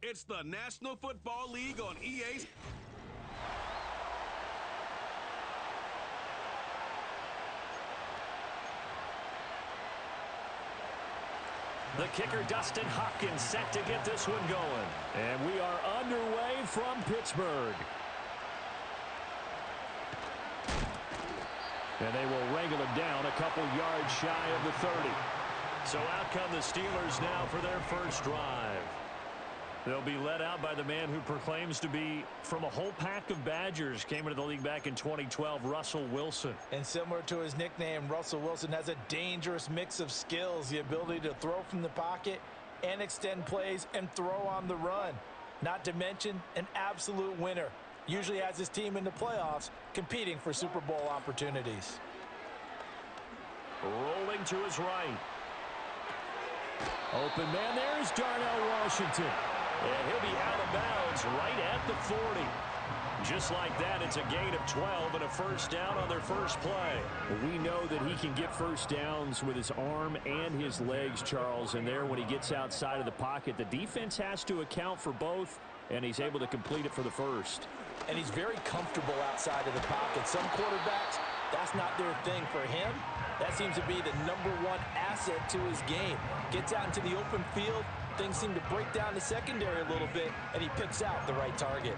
It's the National Football League on EA's. The kicker, Dustin Hopkins, set to get this one going. And we are underway from Pittsburgh. And they will wrangle him down a couple yards shy of the 30. So out come the Steelers now for their first drive. They'll be led out by the man who proclaims to be from a whole pack of Badgers. Came into the league back in 2012, Russell Wilson. And similar to his nickname, Russell Wilson has a dangerous mix of skills. The ability to throw from the pocket and extend plays and throw on the run. Not to mention an absolute winner. Usually has his team in the playoffs competing for Super Bowl opportunities. Rolling to his right. Open man there is Darnell Washington. And he'll be out of bounds right at the 40. Just like that, it's a gain of 12 and a first down on their first play. We know that he can get first downs with his arm and his legs, Charles. And there, when he gets outside of the pocket, the defense has to account for both, and he's able to complete it for the first. And he's very comfortable outside of the pocket. Some quarterbacks, that's not their thing. For him, that seems to be the #1 asset to his game. Gets out into the open field, things seem to break down the secondary a little bit, and he picks out the right target.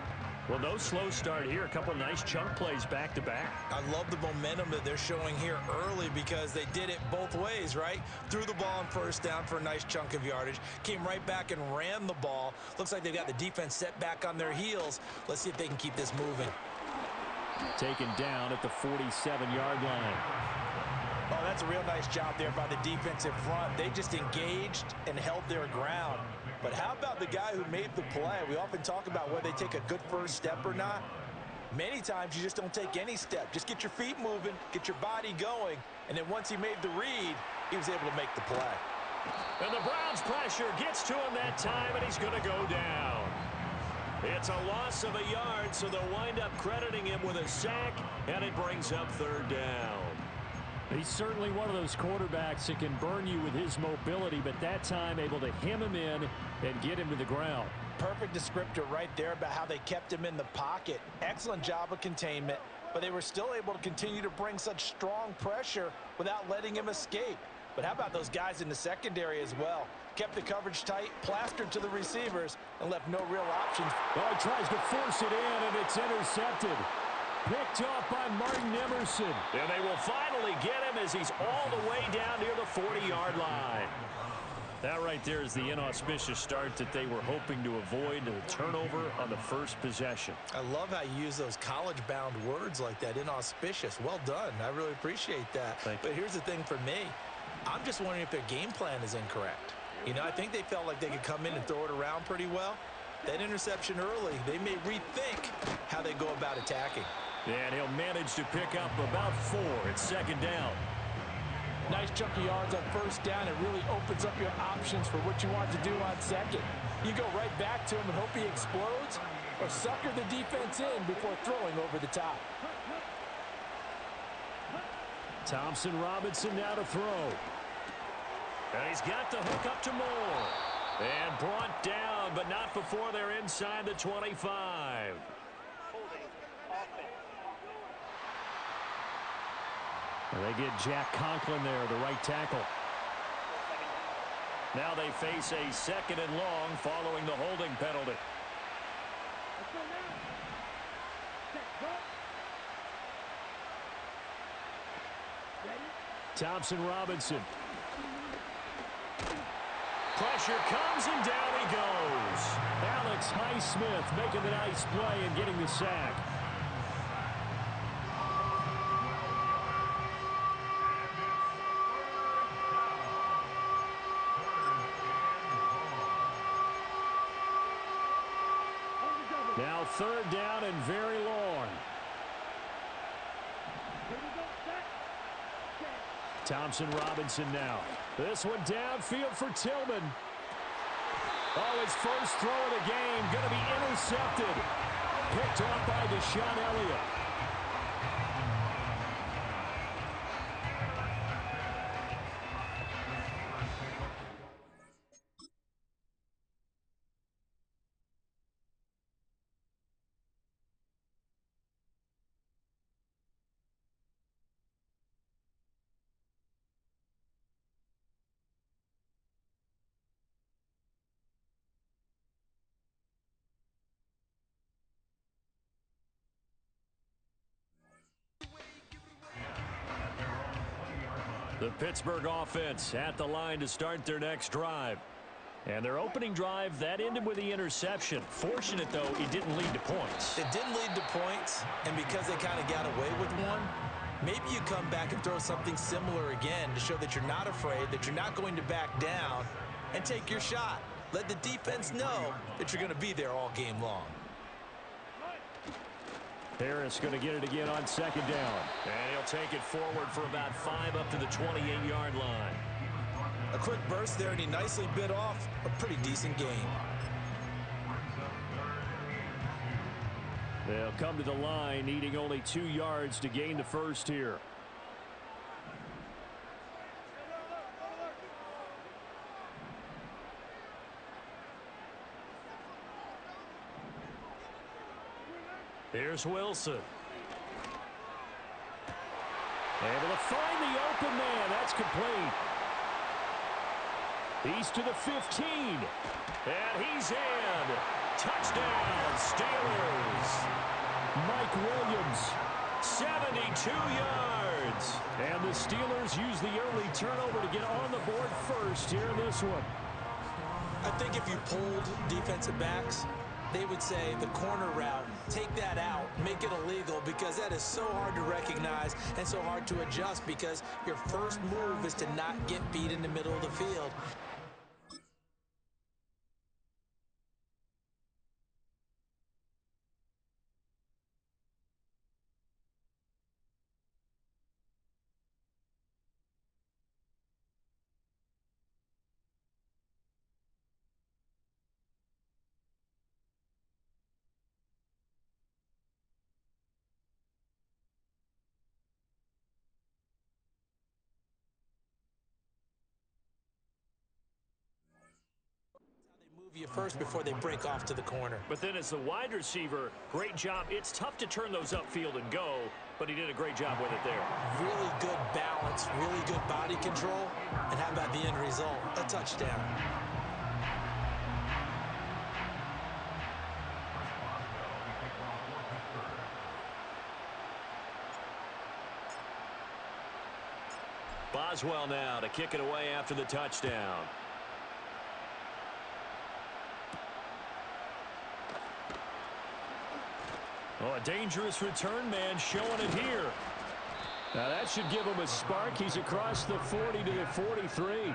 Well, no slow start here. A couple nice chunk plays back-to-back. I love the momentum that they're showing here early because they did it both ways, right? Threw the ball on first down for a nice chunk of yardage. Came right back and ran the ball. Looks like they've got the defense set back on their heels. Let's see if they can keep this moving. Taken down at the 47-yard line. Oh, that's a real nice job there by the defensive front. They just engaged and held their ground. But how about the guy who made the play? We often talk about whether they take a good first step or not. Many times you just don't take any step. Just get your feet moving, get your body going, and then once he made the read, he was able to make the play. And the Browns pressure gets to him that time, and he's going to go down. It's a loss of a yard, so they'll wind up crediting him with a sack, and it brings up third down. He's certainly one of those quarterbacks that can burn you with his mobility, but that time able to hem him in and get him to the ground. Perfect descriptor right there about how they kept him in the pocket. Excellent job of containment, but they were still able to continue to bring such strong pressure without letting him escape. But how about those guys in the secondary as well? Kept the coverage tight, plastered to the receivers, and left no real options. Oh, he tries to force it in, and it's intercepted. Picked off by Martin Emerson. And they will finally get him as he's all the way down near the 40-yard line. That right there is the inauspicious start that they were hoping to avoid, the turnover on the first possession. I love how you use those college-bound words like that, inauspicious. Well done. I really appreciate that. But here's the thing for me. I'm just wondering if their game plan is incorrect. You know, I think they felt like they could come in and throw it around pretty well. That interception early, they may rethink how they go about attacking. And he'll manage to pick up about 4. It's second down. Nice chunk of yards on first down. It really opens up your options for what you want to do on second. You go right back to him and hope he explodes, or sucker the defense in before throwing over the top. Thompson Robinson now to throw. And he's got the hook up to Moore. And brought down, but not before they're inside the 25. Well, they get Jack Conklin there, the right tackle. Now they face a second and long following the holding penalty. Thompson Robinson. Pressure comes and down he goes. Alex Highsmith making the nice play and getting the sack. Now third down and very long. Thompson Robinson now. This one downfield for Tillman. Oh, his first throw of the game going to be intercepted. Picked off by Deshaun Elliott. The Pittsburgh offense at the line to start their next drive. And their opening drive, that ended with the interception. Fortunate, though, it didn't lead to points. It didn't lead to points, and because they kind of got away with one, maybe you come back and throw something similar again to show that you're not afraid, that you're not going to back down, and take your shot. Let the defense know that you're going to be there all game long. Harris going to get it again on second down. And he'll take it forward for about 5 up to the 28-yard line. A quick burst there, and he nicely bit off a pretty decent gain. They'll come to the line, needing only 2 yards to gain the first here. Here's Wilson. Able to find the open man. That's complete. He's to the 15. And he's in. Touchdown, Steelers. Mike Williams, 72 yards. And the Steelers use the early turnover to get on the board first here in this one. I think if you pulled defensive backs, they would say the corner route, take that out, make it illegal, because that is so hard to recognize and so hard to adjust, because your first move is to not get beat in the middle of the field. You first before they break off to the corner. But then as the wide receiver, great job. It's tough to turn those upfield and go, but he did a great job with it there. Really good balance, really good body control, and how about the end result? A touchdown. Boswell now to kick it away after the touchdown. Oh, a dangerous return man showing it here. Now that should give him a spark. He's across the 40 to the 43.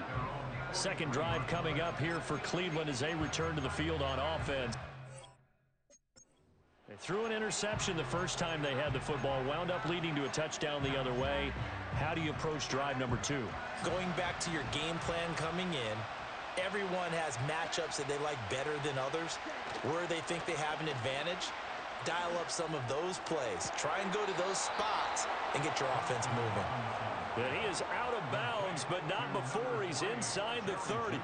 Second drive coming up here for Cleveland as they return to the field on offense. They threw an interception the first time they had the football, wound up leading to a touchdown the other way. How do you approach drive number 2? Going back to your game plan coming in, everyone has matchups that they like better than others, where they think they have an advantage. Dial up some of those plays. Try and go to those spots and get your offense moving. And he is out of bounds, but not before he's inside the 30.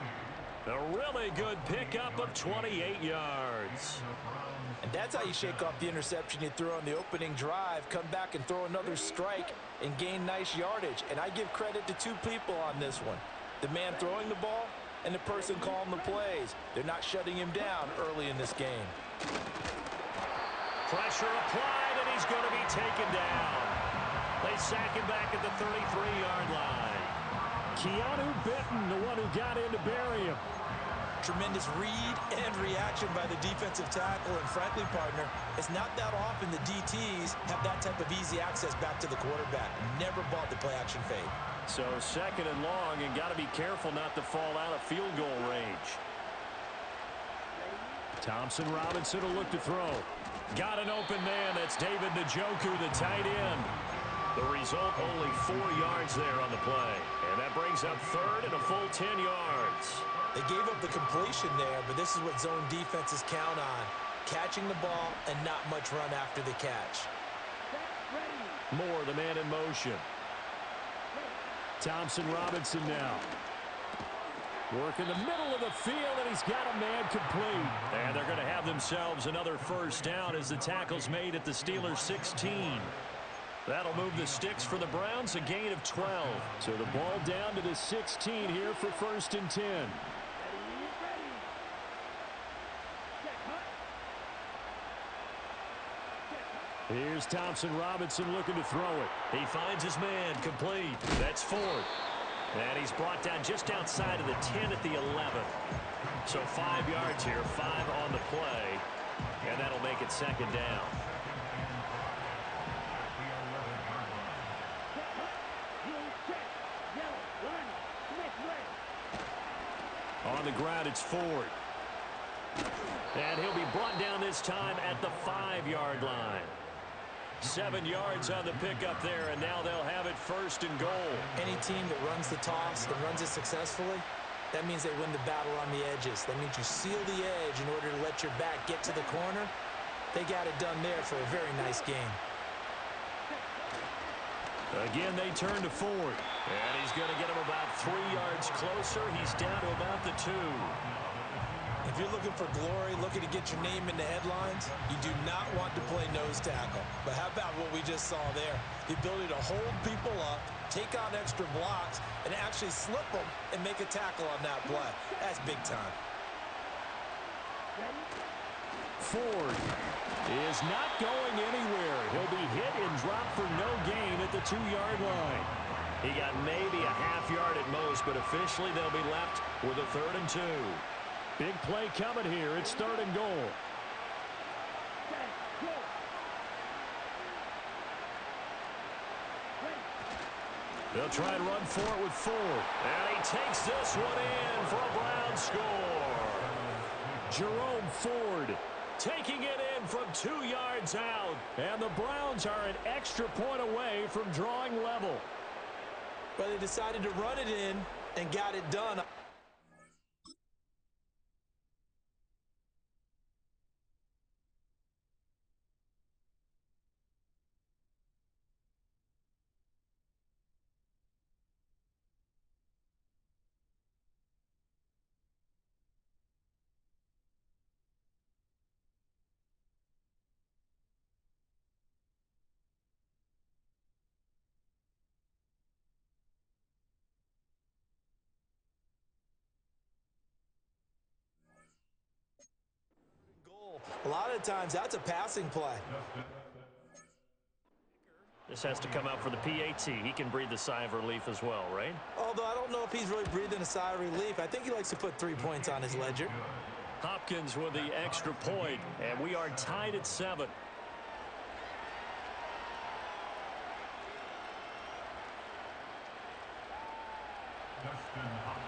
A really good pickup of 28 yards. And that's how you shake off the interception you threw on the opening drive, come back and throw another strike and gain nice yardage. And I give credit to 2 people on this one. The man throwing the ball and the person calling the plays. They're not shutting him down early in this game. Pressure applied, and he's going to be taken down. They sack him back at the 33-yard line. Keanu Benton, the one who got in to bury him. Tremendous read and reaction by the defensive tackle, and frankly, partner, it's not that often the DTs have that type of easy access back to the quarterback. Never bought the play-action fade. So second and long, and got to be careful not to fall out of field goal range. Thompson Robinson will look to throw. Got an open man. That's David Njoku, the tight end. The result, only 4 yards there on the play. And that brings up third and a full 10 yards. They gave up the completion there, but this is what zone defenses count on. Catching the ball and not much run after the catch. Moore, the man in motion. Thompson Robinson now. Work in the middle of the field, and he's got a man complete. And they're going to have themselves another first down as the tackle's made at the Steelers' 16. That'll move the sticks for the Browns, a gain of 12. So the ball down to the 16 here for 1st and 10. Here's Thompson Robinson looking to throw it. He finds his man, complete. That's 4th. And he's brought down just outside of the 10 at the 11. So 5 yards here, 5 on the play. And that'll make it second down. On the ground, it's Ford. And he'll be brought down this time at the 5-yard line. 7 yards on the pickup there, and now they'll have it first and goal. Any team that runs the toss and runs it successfully, that means they win the battle on the edges. That means you seal the edge in order to let your back get to the corner. They got it done there for a very nice game. Again, they turn to Ford. And he's going to get him about 3 yards closer. He's down to about the 2. If you're looking for glory, looking to get your name in the headlines, you do not want to play nose tackle. But how about what we just saw there? The ability to hold people up, take on extra blocks, and actually slip them and make a tackle on that play. That's big time. Ford is not going anywhere. He'll be hit and dropped for no gain at the 2-yard line. He got maybe a half yard at most, but officially they'll be left with a 3rd and 2. Big play coming here. It's 3rd and goal. They'll try and run for it with Ford. And he takes this one in for a Brown score. Jerome Ford taking it in from 2 yards out. And the Browns are an extra point away from drawing level. But they decided to run it in and got it done. A lot of times, that's a passing play. This has to come out for the PAT. He can breathe a sigh of relief as well, right? Although I don't know if he's really breathing a sigh of relief. I think he likes to put 3 points on his ledger. Hopkins with the extra point, and we are tied at 7.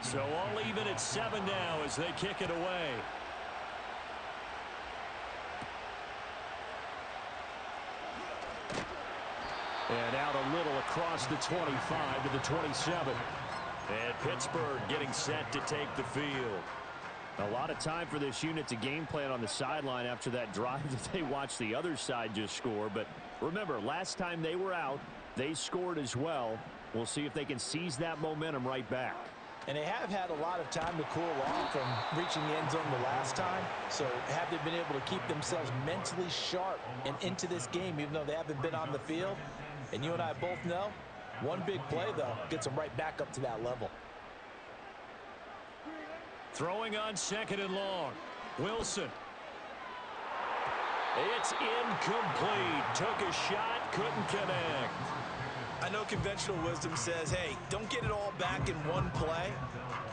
So all even at 7 now as they kick it away. And out a little across the 25 to the 27. And Pittsburgh getting set to take the field. A lot of time for this unit to game plan on the sideline after that drive that they watched the other side just score. But remember, last time they were out, they scored as well. We'll see if they can seize that momentum right back. And they have had a lot of time to cool off from reaching the end zone the last time. So have they been able to keep themselves mentally sharp and into this game, even though they haven't been on the field? And you and I both know, one big play, though, gets them right back up to that level. Throwing on 2nd and long. Wilson. It's incomplete. Took a shot, couldn't connect. I know conventional wisdom says, hey, don't get it all back in one play.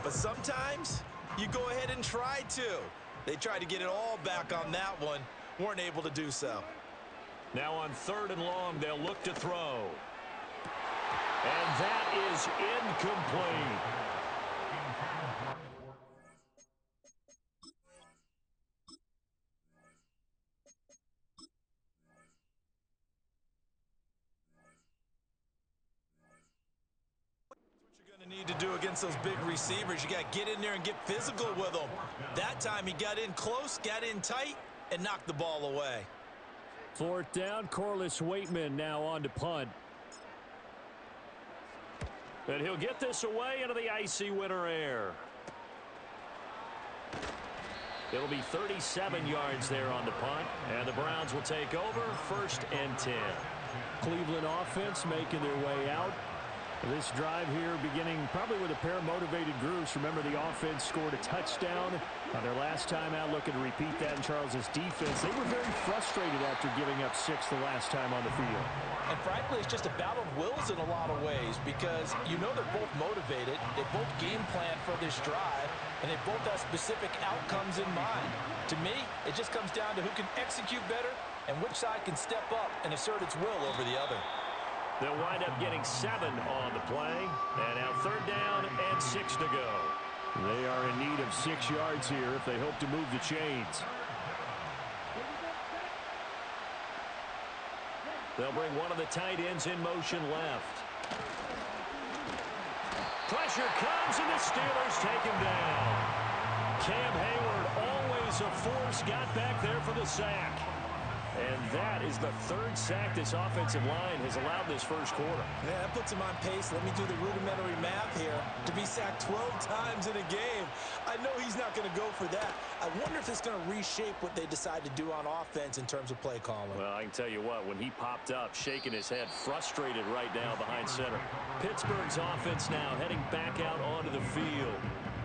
But sometimes you go ahead and try to. They tried to get it all back on that one. Weren't able to do so. Now on 3rd and long, they'll look to throw. And that is incomplete. Need to do against those big receivers. You got to get in there and get physical with them. That time he got in close, got in tight, and knocked the ball away. 4th down, Corliss Waitman now on to punt. And he'll get this away into the icy winter air. It'll be 37 yards there on the punt, and the Browns will take over 1st and 10. Cleveland offense making their way out. This drive here beginning probably with a pair of motivated groups. Remember, the offense scored a touchdown Their last time out, looking to repeat that in Charles's defense. They were very frustrated after giving up 6 the last time on the field. And frankly, it's just a battle of wills in a lot of ways because you know they're both motivated. They both game plan for this drive, and they both have specific outcomes in mind. To me, it just comes down to who can execute better and which side can step up and assert its will over the other. They'll wind up getting 7 on the play. And now 3rd down and 6 to go. They are in need of 6 yards here if they hope to move the chains. They'll bring one of the tight ends in motion left. Pressure comes, and the Steelers take him down. Cam Hayward, always a force, got back there for the sack. And that is the 3rd sack this offensive line has allowed this first quarter. Yeah, that puts him on pace. Let me do the rudimentary math here. To be sacked 12 times in a game, I know he's not going to go for that. I wonder if it's going to reshape what they decide to do on offense in terms of play calling. Well, I can tell you what, when he popped up, shaking his head, frustrated right now behind center. Pittsburgh's offense now heading back out onto the field.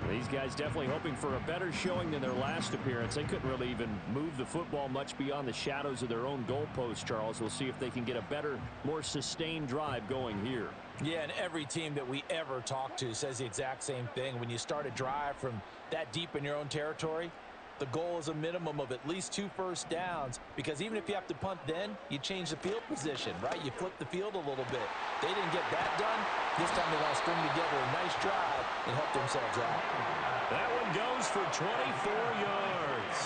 These guys definitely hoping for a better showing than their last appearance. They couldn't really even move the football much beyond the shadows of their own goalpost, Charles. We'll see if they can get a better, more sustained drive going here. Yeah, and every team that we ever talk to says the exact same thing. When you start a drive from that deep in your own territory, the goal is a minimum of at least 2 first downs, because even if you have to punt then, you change the field position, right? You flip the field a little bit. They didn't get that done. This time they want to string together a nice drive and help themselves out. That one goes for 24 yards.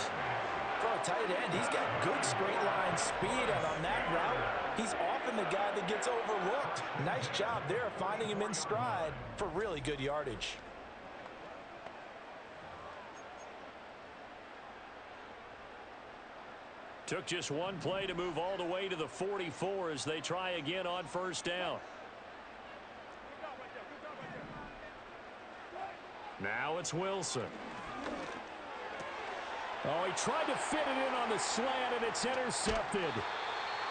For a tight end, he's got good straight line speed, and on that route, he's often the guy that gets overlooked. Nice job there finding him in stride for really good yardage. Took just one play to move all the way to the 44 as they try again on 1st down. Now it's Wilson. Oh, he tried to fit it in on the slant, and it's intercepted.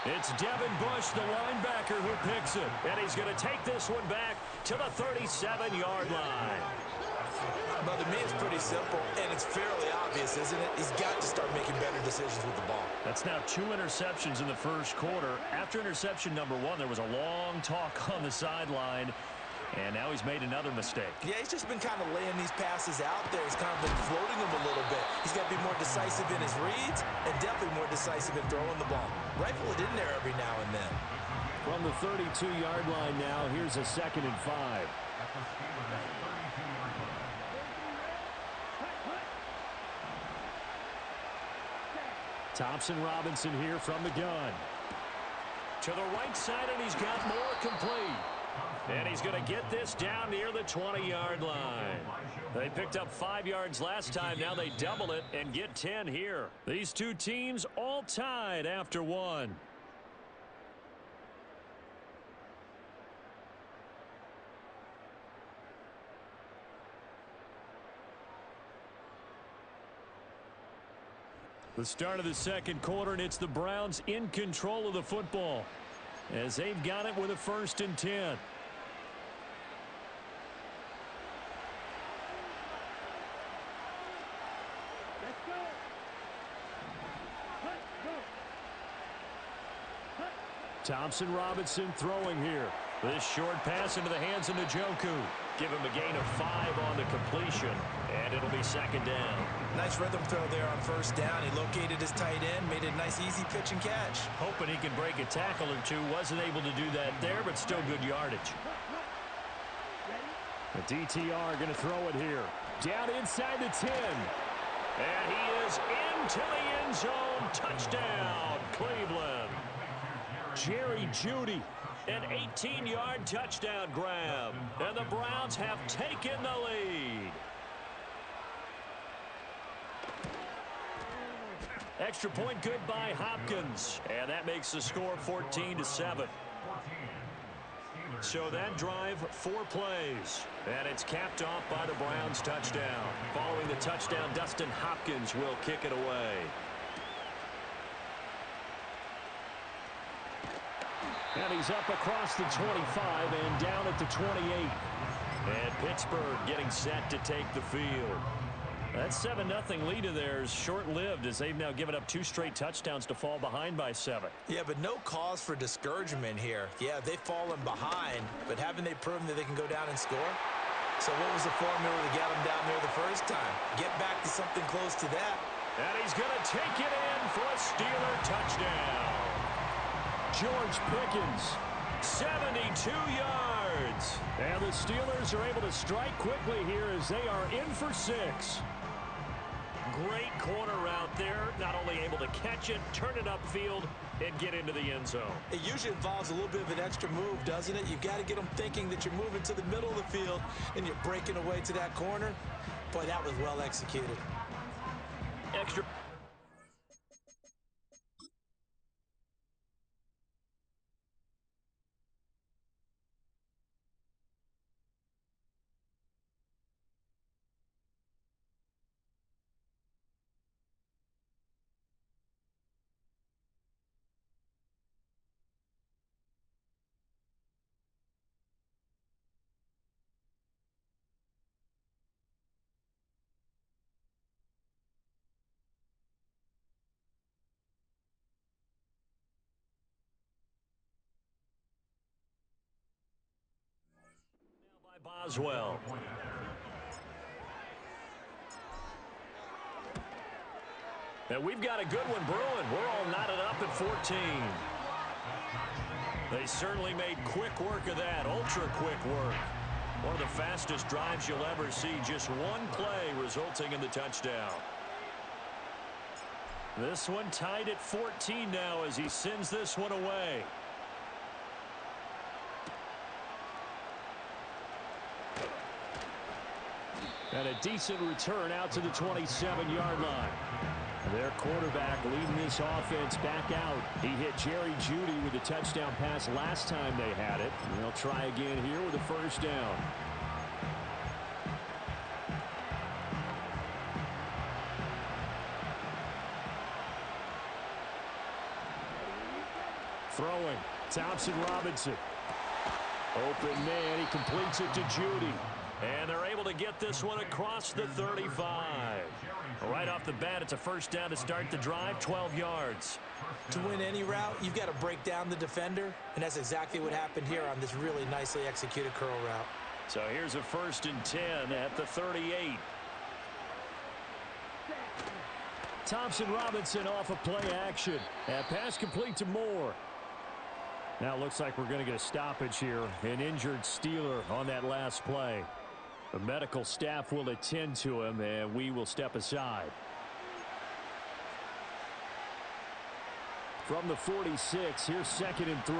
It's Devin Bush, the linebacker, who picks it. And he's going to take this one back to the 37-yard line. But to me, it's pretty simple, and it's fairly obvious, isn't it? He's got to start making better decisions with the ball. That's now 2 interceptions in the first quarter. After interception number 1, there was a long talk on the sideline, and now he's made another mistake. Yeah, he's just been kind of laying these passes out there. He's kind of been floating them a little bit. He's got to be more decisive in his reads and definitely more decisive in throwing the ball. Rifle it in there every now and then. From the 32-yard line now, here's a 2nd and 5. Thompson Robinson here from the gun. To the right side, and he's got more complete. And he's going to get this down near the 20-yard line. They picked up 5 yards last time. Now they double it and get 10 here. These two teams all tied after 1. The start of the second quarter, and it's the Browns in control of the football as they've got it with a 1st and 10. Thompson Robinson throwing here. This short pass into the hands of Njoku. Give him a gain of 5 on the completion, and it'll be 2nd down. Nice rhythm throw there on 1st down. He located his tight end, made a nice easy pitch and catch. Hoping he can break a tackle or two. Wasn't able to do that there, but still good yardage. The DTR going to throw it here. Down inside the 10. And he is into the end zone. Touchdown, Cleveland. Jerry Jeudy. An 18-yard touchdown grab. And the Browns have taken the lead. Extra point good by Hopkins. And that makes the score 14-7. So that drive, 4 plays. And it's capped off by the Browns touchdown. Following the touchdown, Dustin Hopkins will kick it away. And he's up across the 25 and down at the 28. And Pittsburgh getting set to take the field. That 7-0 lead of theirs short-lived as they've now given up 2 straight touchdowns to fall behind by 7. Yeah, but no cause for discouragement here. Yeah, they've fallen behind, but haven't they proven that they can go down and score? So what was the formula to get them down there the first time? Get back to something close to that. And he's going to take it in for a Steeler touchdown. George Pickens. 72 yards. And the Steelers are able to strike quickly here as they are in for 6. Great corner route there. Not only able to catch it, turn it upfield, and get into the end zone. It usually involves a little bit of an extra move, doesn't it? You've got to get them thinking that you're moving to the middle of the field and you're breaking away to that corner. Boy, that was well executed. Extra. Boswell. And we've got a good one brewing. We're all knotted up at 14. They certainly made quick work of that, ultra-quick work. One of the fastest drives you'll ever see, just one play resulting in the touchdown. This one tied at 14 now as he sends this one away. And a decent return out to the 27-yard line. Their quarterback leading this offense back out. He hit Jerry Jeudy with a touchdown pass last time they had it. And they'll try again here with a first down. Throwing. Thompson Robinson. Open man. He completes it to Jeudy. And they're able to get this one across the 35. Right off the bat, it's a first down to start the drive, 12 yards. To win any route, you've got to break down the defender, and that's exactly what happened here on this really nicely executed curl route. So here's a 1st and 10 at the 38. Thompson Robinson off a play action. And pass complete to Moore. Now it looks like we're going to get a stoppage here. An injured Steeler on that last play. The medical staff will attend to him, and we will step aside. From the 46, here's 2nd and 3.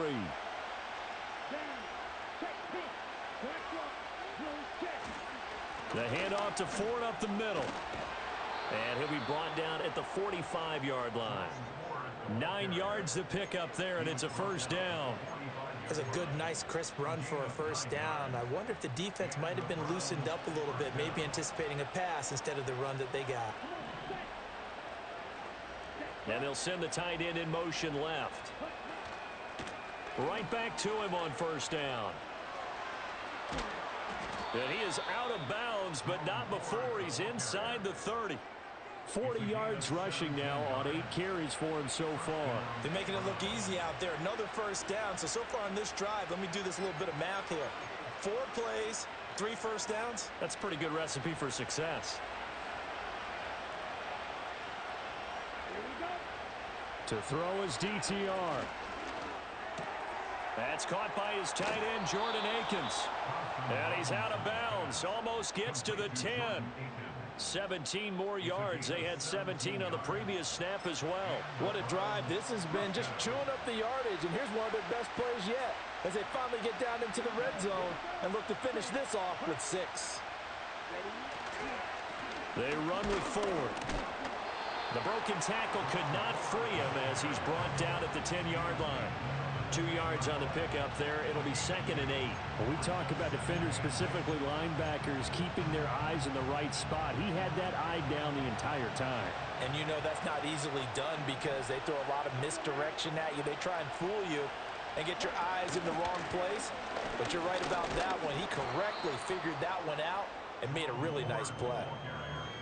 The handoff to Ford up the middle. And he'll be brought down at the 45-yard line. 9 yards to pick up there, and it's a first down. That's a good, nice, crisp run for a first down. I wonder if the defense might have been loosened up a little bit, maybe anticipating a pass instead of the run that they got. And they'll send the tight end in motion left. Right back to him on first down. And he is out of bounds, but not before he's inside the 30. 40 yards rushing now on 8 carries for him so far. They're making it look easy out there. Another first down. So far on this drive, let me do this little bit of math here. 4 plays, 3 first downs. That's a pretty good recipe for success. To throw is DTR. That's caught by his tight end, Jordan Akins. And he's out of bounds. Almost gets to the 10. 17 more yards. They had 17 on the previous snap as well. What a drive. This has been just chewing up the yardage, and here's one of their best plays yet as they finally get down into the red zone and look to finish this off with 6. They run with Ford. The broken tackle could not free him as he's brought down at the 10-yard line. 2 yards on the pickup there. It'll be 2nd and 8. When we talk about defenders, specifically linebackers, keeping their eyes in the right spot, he had that eye down the entire time. And you know that's not easily done because they throw a lot of misdirection at you. They try and fool you and get your eyes in the wrong place. But you're right about that one. He correctly figured that one out and made a really nice play.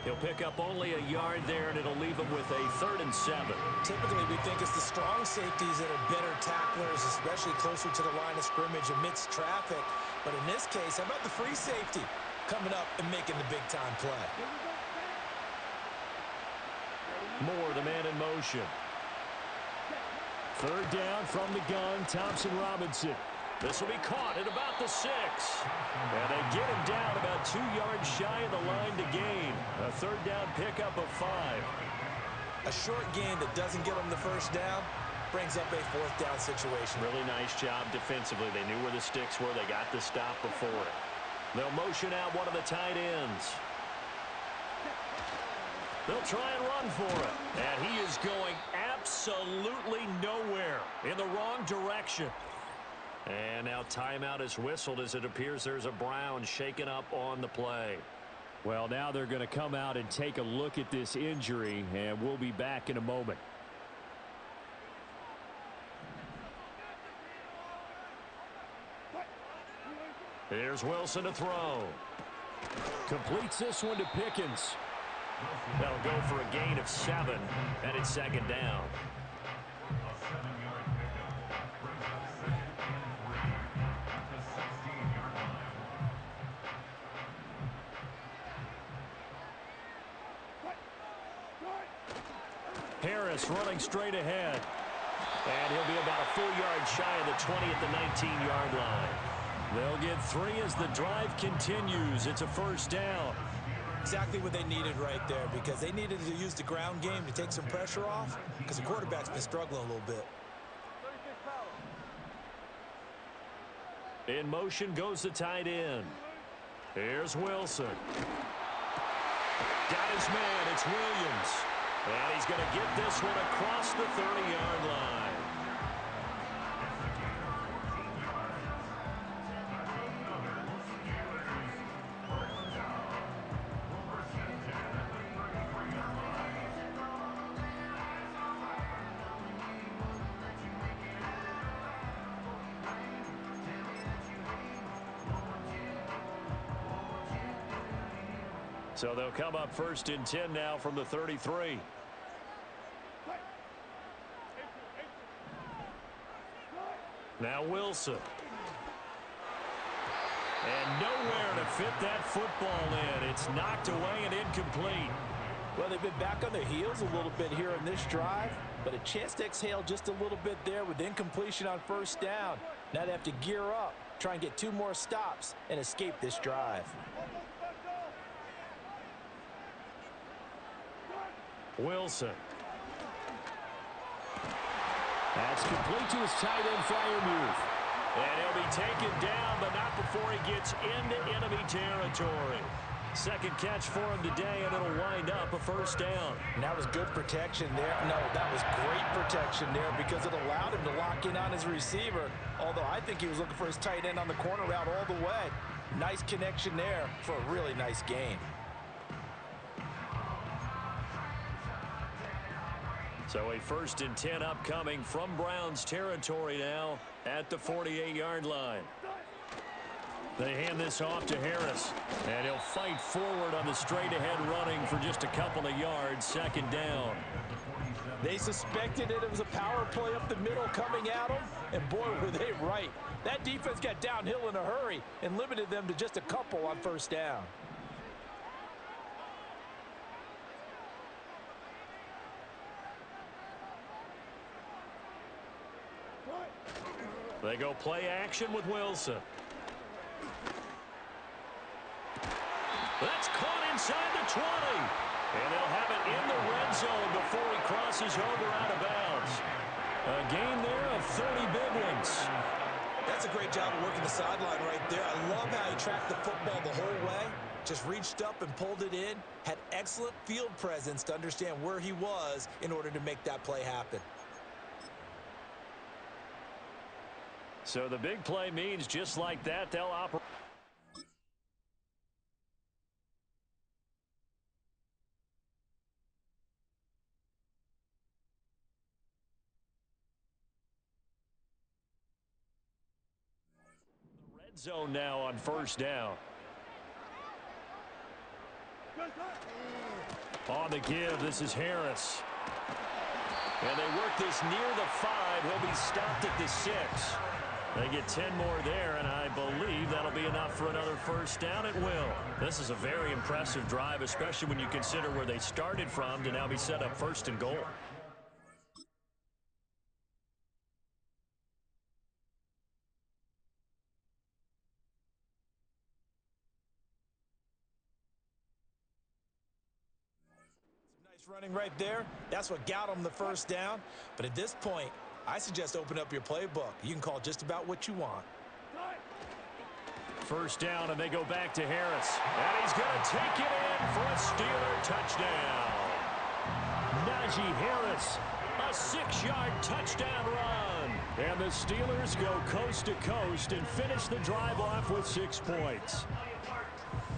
He'll pick up only a yard there, and it'll leave him with a 3rd and 7. Typically, we think it's the strong safeties that are better tacklers, especially closer to the line of scrimmage amidst traffic. But in this case, how about the free safety coming up and making the big-time play? Moore, the man in motion. 3rd down from the gun, Thompson-Robinson. This will be caught at about the 6. And they get him down about 2 yards shy of the line to gain. A 3rd down pickup of 5. A short gain that doesn't get them the first down brings up a 4th down situation. Really nice job defensively. They knew where the sticks were. They got the stop before it. They'll motion out one of the tight ends. They'll try and run for it. And he is going absolutely nowhere, in the wrong direction. And now timeout is whistled as it appears there's a Brown shaken up on the play. Well, now they're going to come out and take a look at this injury, and we'll be back in a moment. Here's Wilson to throw. Completes this one to Pickens. That'll go for a gain of 7, and it's 2nd down. Harris running straight ahead. And he'll be about a full yard shy of the 20 at the 19-yard line. They'll get 3 as the drive continues. It's a 1st down. Exactly what they needed right there, because they needed to use the ground game to take some pressure off, because the quarterback's been struggling a little bit. In motion goes the tight end. Here's Wilson. Got his man. It's Williams. And he's going to get this one across the 30-yard line. So they'll come up 1st and 10 now from the 33. Now Wilson. And nowhere to fit that football in. It's knocked away and incomplete. Well, they've been back on their heels a little bit here in this drive, but a chance to exhale just a little bit there with incompletion on 1st down. Now they have to gear up, try and get 2 more stops, and escape this drive. Wilson. That's complete to his tight end, Freiermuth. And he'll be taken down, but not before he gets into enemy territory. 2nd catch for him today, and it'll wind up a 1st down. And that was good protection there. No, that was great protection there, because it allowed him to lock in on his receiver, although I think he was looking for his tight end on the corner route all the way. Nice connection there for a really nice gain. So a 1st and 10 upcoming from Browns territory now at the 48-yard line. They hand this off to Harris, and he'll fight forward on the straight-ahead running for just a couple of yards. 2nd down. They suspected it was a power play up the middle coming at them, and boy, were they right. That defense got downhill in a hurry and limited them to just a couple on 1st down. They go play action with Wilson. That's caught inside the 20. And they'll have it in the red zone before he crosses over out of bounds. A gain there of 30 big ones. That's a great job of working the sideline right there. I love how he tracked the football the whole way. Just reached up and pulled it in. Had excellent field presence to understand where he was in order to make that play happen. So the big play means just like that, they'll operate. The red zone now on 1st down. On the give, this is Harris. And they work this near the 5. He'll be stopped at the 6. They get 10 more there, and I believe that'll be enough for another first down. It will. This is a very impressive drive, especially when you consider where they started from to now be set up first and goal. Running right there. That's what got them the first down. But at this point, I suggest open up your playbook. You can call just about what you want. First down, and they go back to Harris. And he's going to take it in for a Steeler touchdown. Najee Harris, a 6-yard touchdown run. And the Steelers go coast to coast and finish the drive off with 6 points.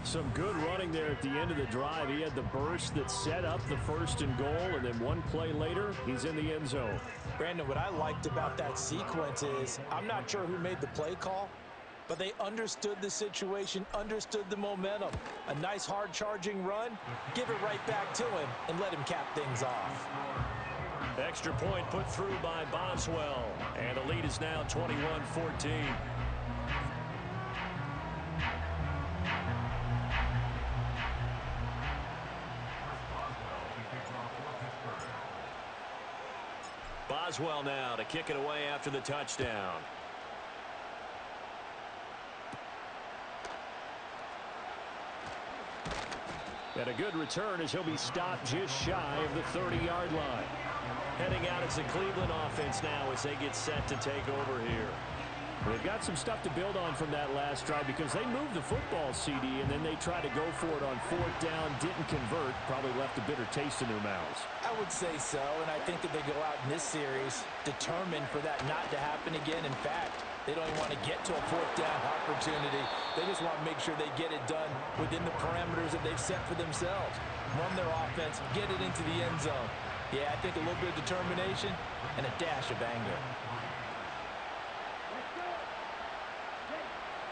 Some good running there at the end of the drive. He had the burst that set up the first and goal, and then one play later, he's in the end zone. Brandon, what I liked about that sequence is I'm not sure who made the play call, but they understood the situation, understood the momentum. A nice hard-charging run, give it right back to him, and let him cap things off. Extra point put through by Boswell, and the lead is now 21-14. Boswell now to kick it away after the touchdown. And a good return as he'll be stopped just shy of the 30-yard line. Heading out as the Cleveland offense now as they get set to take over here. They've got some stuff to build on from that last drive because they moved the football, CD, and then they tried to go for it on 4th down, didn't convert, probably left a bitter taste in their mouths. I would say so, and I think that they go out in this series determined for that not to happen again. In fact, they don't even want to get to a 4th down opportunity. They just want to make sure they get it done within the parameters that they've set for themselves. Run their offense, get it into the end zone. Yeah, I think a little bit of determination and a dash of anger.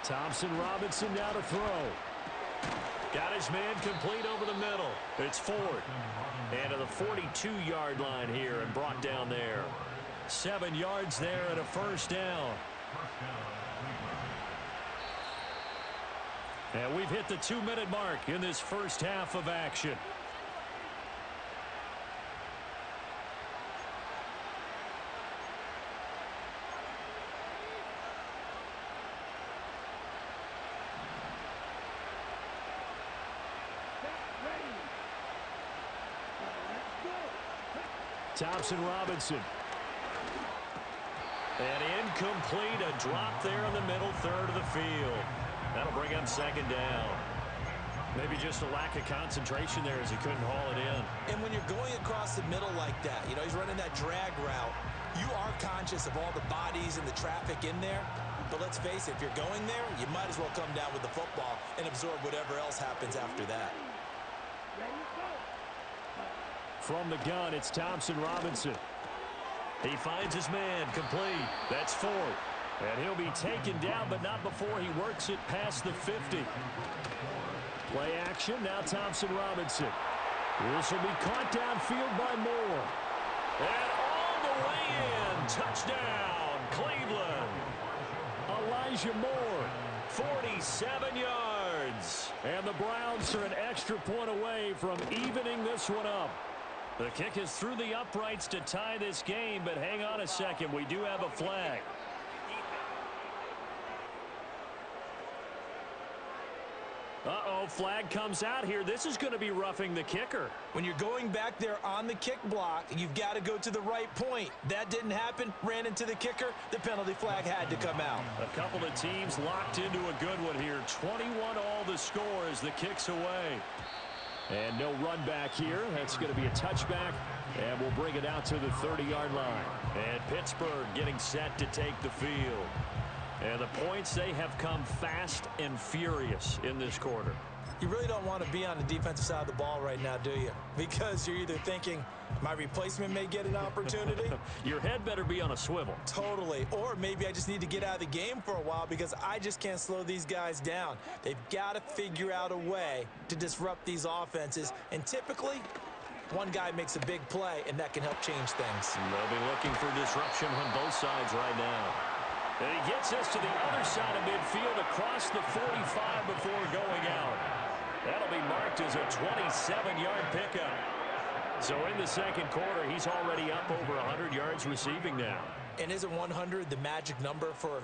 Thompson Robinson now to throw. Got his man complete over the middle. It's Ford. And to the 42-yard line here and brought down there. 7 yards there and a first down. And we've hit the 2-minute mark in this first half of action. Thompson Robinson. And incomplete, a drop there in the middle third of the field. That'll bring up second down. Maybe just a lack of concentration there as he couldn't haul it in. And when you're going across the middle like that, you know, he's running that drag route, you are conscious of all the bodies and the traffic in there. But let's face it, if you're going there, you might as well come down with the football and absorb whatever else happens after that. From the gun, it's Thompson Robinson. He finds his man complete. That's Ford. And he'll be taken down, but not before he works it past the 50. Play action, now Thompson Robinson. This will be caught downfield by Moore. And all the way in. Touchdown, Cleveland. Elijah Moore. 47 yards. And the Browns are an extra point away from evening this one up. The kick is through the uprights to tie this game, but hang on a second. We do have a flag. Uh-oh, flag comes out here. This is going to be roughing the kicker. When you're going back there on the kick block, you've got to go to the right point. That didn't happen, ran into the kicker. The penalty flag had to come out. A couple of teams locked into a good one here. 21 all the score as the kick's away. And no run back here. That's going to be a touchback, and we'll bring it out to the 30-yard line. And Pittsburgh getting set to take the field. And the points, they have come fast and furious in this quarter. You really don't want to be on the defensive side of the ball right now, do you? Because you're either thinking, my replacement may get an opportunity. Your head better be on a swivel. Totally. Or maybe I just need to get out of the game for a while because I just can't slow these guys down. They've got to figure out a way to disrupt these offenses. And typically, One guy makes a big play, and that can help change things. They'll be looking for disruption on both sides right now. And he gets us to the other side of midfield across the 45 before going out. That'll be marked as a 27-yard pickup. So in the second quarter, he's already up over 100 yards receiving now. And isn't 100 the magic number for a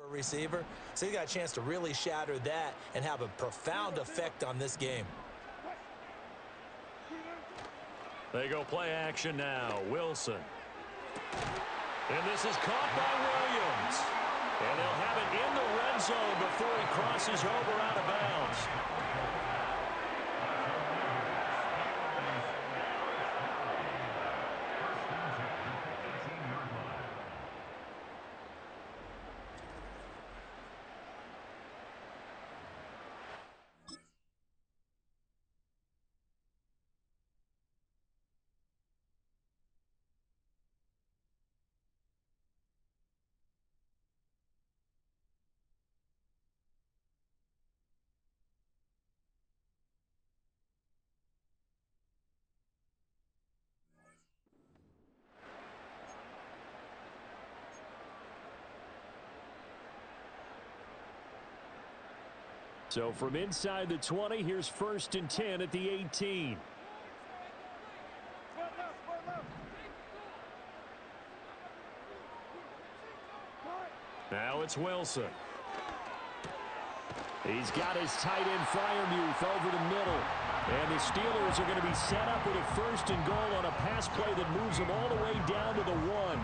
receiver? So he got a chance to really shatter that and have a profound effect on this game. They go play action now. Wilson. And this is caught by Williams. And they'll have it in the red zone before he crosses over out of bounds. So from inside the 20, here's 1st and 10 at the 18. Now it's Wilson. He's got his tight end Fryermuth over the middle. And the Steelers are going to be set up with a 1st and goal on a pass play that moves them all the way down to the 1.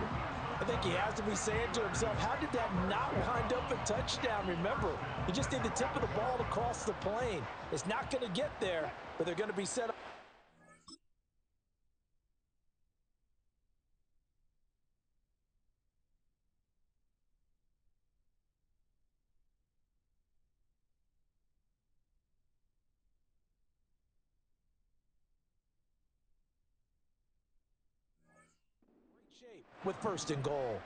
I think he has to be saying to himself, how did that not wind up a touchdown? Remember, he just need the tip of the ball to cross the plane. It's not going to get there, but they're going to be set up. Great shape with 1st and goal.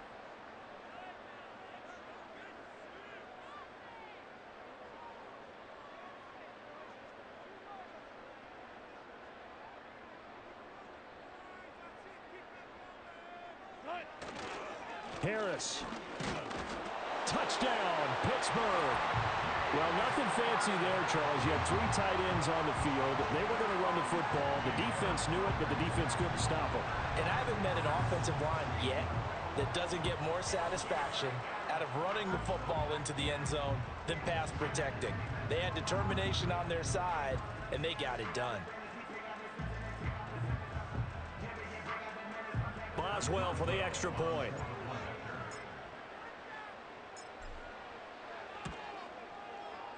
Harris. Touchdown, Pittsburgh. Well, nothing fancy there, Charles. You had 3 tight ends on the field. They were going to run the football. The defense knew it, but the defense couldn't stop them. And I haven't met an offensive line yet that doesn't get more satisfaction out of running the football into the end zone than pass protecting. They had determination on their side, and they got it done. Boswell for the extra point.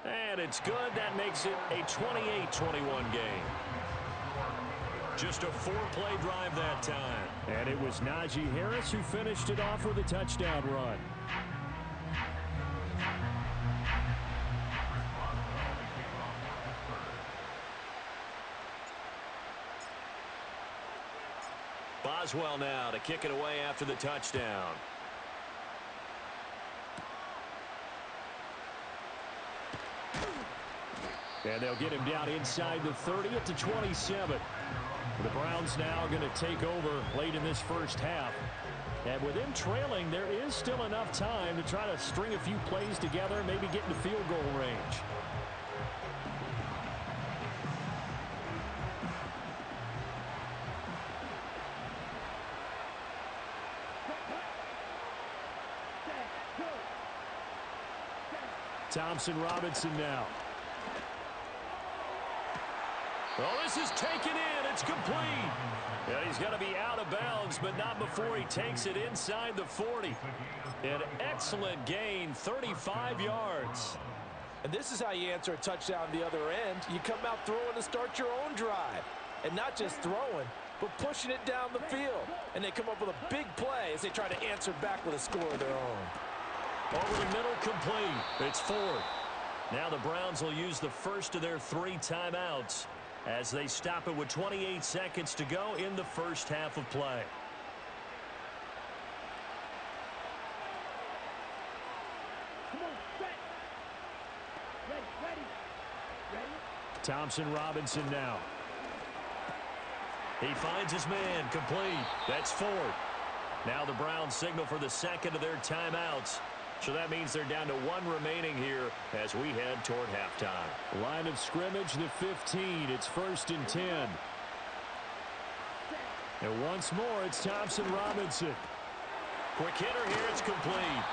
And it's good. That makes it a 28-21 game. Just a 4-play drive that time. And it was Najee Harris who finished it off with a touchdown run. Boswell now to kick it away after the touchdown. And they'll get him down inside the 30 at the 27. The Browns now going to take over late in this first half. And with them trailing, there is still enough time to try to string a few plays together, maybe get into field goal range. Thompson Robinson now. Oh, this is taken in. It's complete. And he's going to be out of bounds, but not before he takes it inside the 40. An excellent gain, 35 yards. And this is how you answer a touchdown the other end. You come out throwing to start your own drive. And not just throwing, but pushing it down the field. And they come up with a big play as they try to answer back with a score of their own. Over the middle, complete. It's 4th. Now the Browns will use the first of their 3 timeouts. as they stop it with 28 seconds to go in the first half of play. Thompson Robinson now. He finds his man, complete. That's fourth. Now the Browns signal for the second of their timeouts. So that means they're down to one remaining here as we head toward halftime. Line of scrimmage, the 15. It's 1st and 10. And once more, it's Thompson Robinson. Quick hitter here, it's complete.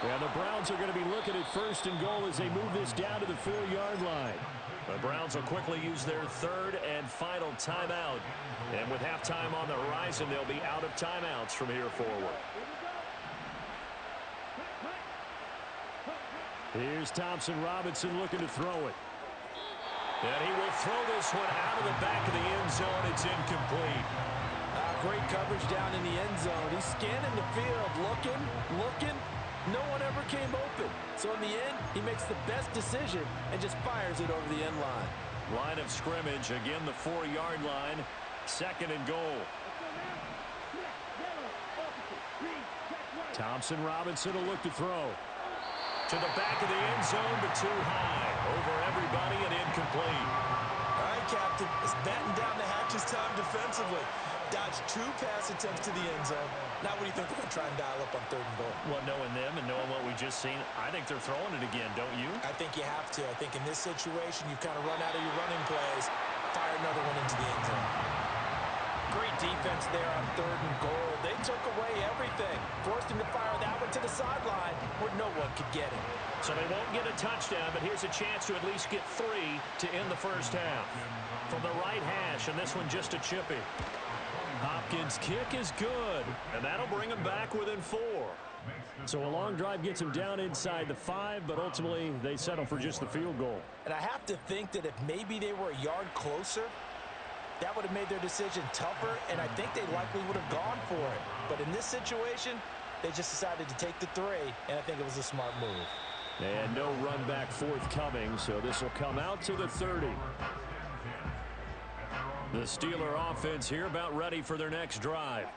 And the Browns are going to be looking at 1st and goal as they move this down to the 4-yard line. The Browns will quickly use their third and final timeout. And with halftime on the horizon, they'll be out of timeouts from here forward. Here's Thompson Robinson looking to throw it. And he will throw this one out of the back of the end zone. It's incomplete. Great coverage down in the end zone. He's scanning the field, looking. No one ever came open. So in the end, he makes the best decision and just fires it over the end line. Line of scrimmage, again the 4-yard line. 2nd and goal. Thompson Robinson will look to throw. To the back of the end zone, but too high. Over everybody and incomplete. All right, Captain. It's batten down the hatches time defensively. Dodged 2 pass attempts to the end zone. Now what do you think they're going to try and dial up on 3rd and goal? Well, knowing them and knowing what we just seen, I think they're throwing it again, don't you? I think you have to. I think in this situation, you kind of run out of your running plays, fire another one into the end zone. Great defense there on 3rd and goal. They took away everything. Forced him to fire that one to the sideline where no one could get it. So they won't get a touchdown, but here's a chance to at least get 3 to end the first half. From the right hash, and this one just a chippy. Hopkins' kick is good. And that'll bring them back within 4. So a long drive gets them down inside the 5, but ultimately they settle for just the field goal. And I have to think that if maybe they were a yard closer, that would have made their decision tougher, and I think they likely would have gone for it. But in this situation, they just decided to take the 3, and I think it was a smart move. And no run back forthcoming, so this will come out to the 30. The Steeler offense here about ready for their next drive.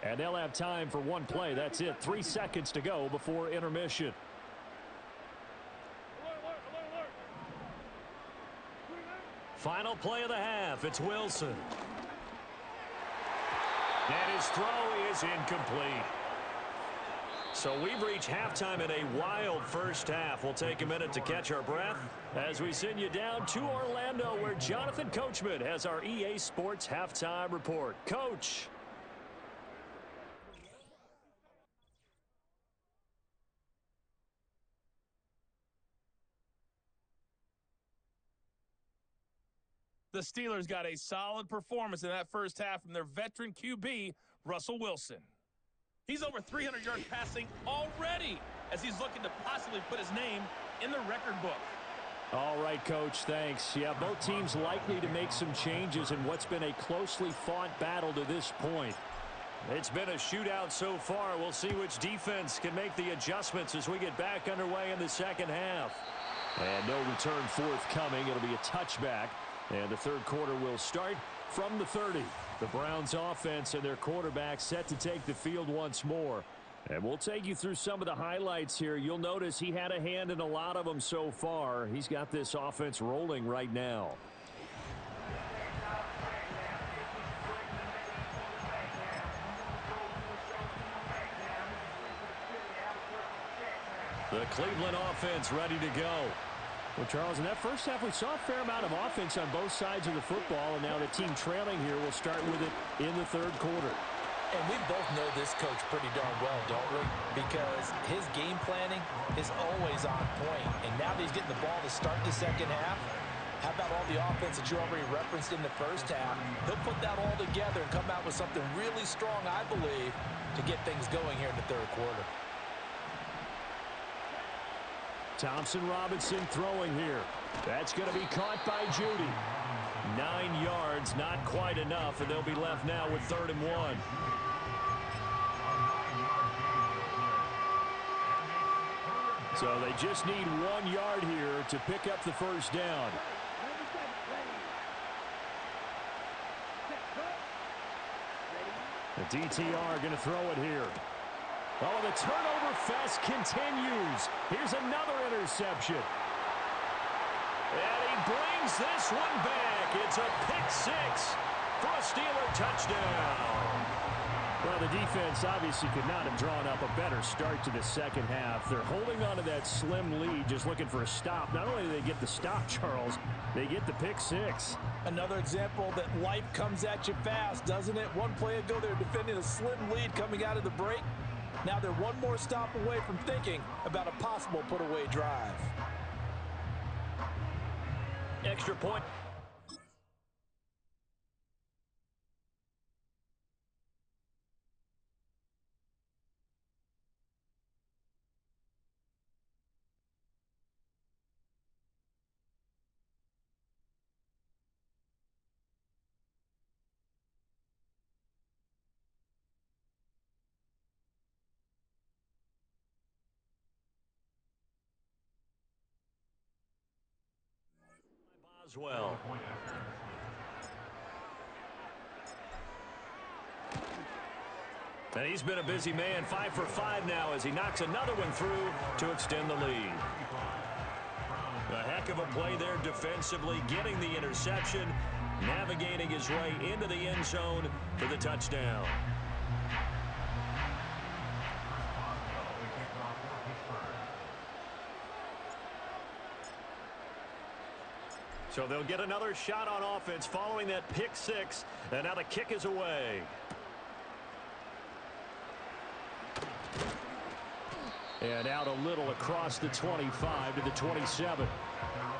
And they'll have time for one play. That's it. 3 seconds to go before intermission. Final play of the half. It's Wilson. And his throw is incomplete. So we've reached halftime in a wild first half. We'll take a minute to catch our breath as we send you down to Orlando, where Jonathan Coachman has our EA Sports halftime report. Coach. The Steelers got a solid performance in that first half from their veteran QB, Russell Wilson. He's over 300 yards passing already as he's looking to possibly put his name in the record book. All right, Coach, thanks. Yeah, both teams likely to make some changes in what's been a closely fought battle to this point. It's been a shootout so far. We'll see which defense can make the adjustments as we get back underway in the second half. And no return forthcoming. It'll be a touchback. And the third quarter will start from the 30. The Browns offense and their quarterback set to take the field once more. And we'll take you through some of the highlights here. You'll notice he had a hand in a lot of them so far. He's got this offense rolling right now. The Cleveland offense ready to go. Well, Charles, in that first half, we saw a fair amount of offense on both sides of the football, and now the team trailing here will start with it in the third quarter. And we both know this coach pretty darn well, don't we? Because his game planning is always on point. And now that he's getting the ball to start the second half, how about all the offense that you already referenced in the first half? He'll put that all together and come out with something really strong, I believe, to get things going here in the third quarter. Thompson Robinson throwing here. That's going to be caught by Judy. 9 yards, not quite enough, and they'll be left now with 3rd and 1. So they just need 1 yard here to pick up the first down. The DTR going to throw it here. Oh, the turnover fest continues. Here's another interception. And he brings this one back. It's a pick six for a Steeler touchdown. Well, the defense obviously could not have drawn up a better start to the second half. They're holding on to that slim lead, just looking for a stop. Not only do they get the stop, Charles, they get the pick six. Another example that life comes at you fast, doesn't it? One play ago, they were defending a slim lead coming out of the break. Now they're one more stop away from thinking about a possible put-away drive. Extra point. Boswell. And he's been a busy man, 5 for 5 now as he knocks another one through to extend the lead. A heck of a play there defensively, getting the interception, navigating his way into the end zone for the touchdown. So they'll get another shot on offense following that pick six, and now the kick is away. And out a little across the 25 to the 27.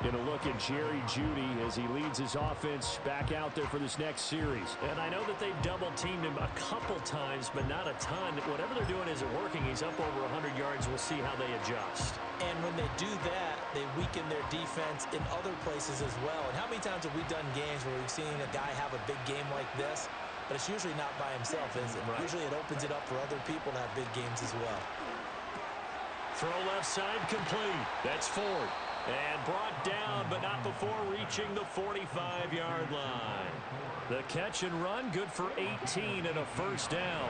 Going to look at Jerry Jeudy as he leads his offense back out there for this next series. And I know that they've double-teamed him a couple times, but not a ton. Whatever they're doing isn't working. He's up over 100 yards. We'll see how they adjust. And when they do that, they weaken their defense in other places as well. And how many times have we done games where we've seen a guy have a big game like this, but it's usually not by himself, is it? Right. Usually it opens it up for other people to have big games as well. Throw left side complete. That's Ford. And brought down, but not before reaching the 45-yard line. The catch and run, good for 18 and a first down.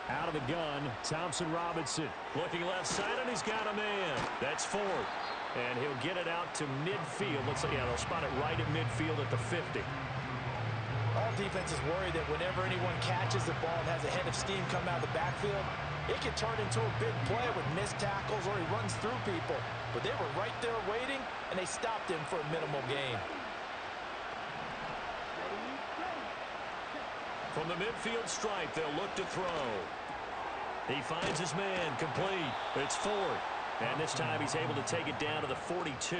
Out of the gun, Thompson Robinson. Looking left side, and he's got a man. That's Ford. And he'll get it out to midfield. Looks like, yeah, they'll spot it right at midfield at the 50. All defenses worry that whenever anyone catches the ball and has a head of steam come out of the backfield, it can turn into a big play with missed tackles or he runs through people. But they were right there waiting, and they stopped him for a minimal gain. From the midfield stripe, they'll look to throw. He finds his man, complete. It's Ford. And this time he's able to take it down to the 42.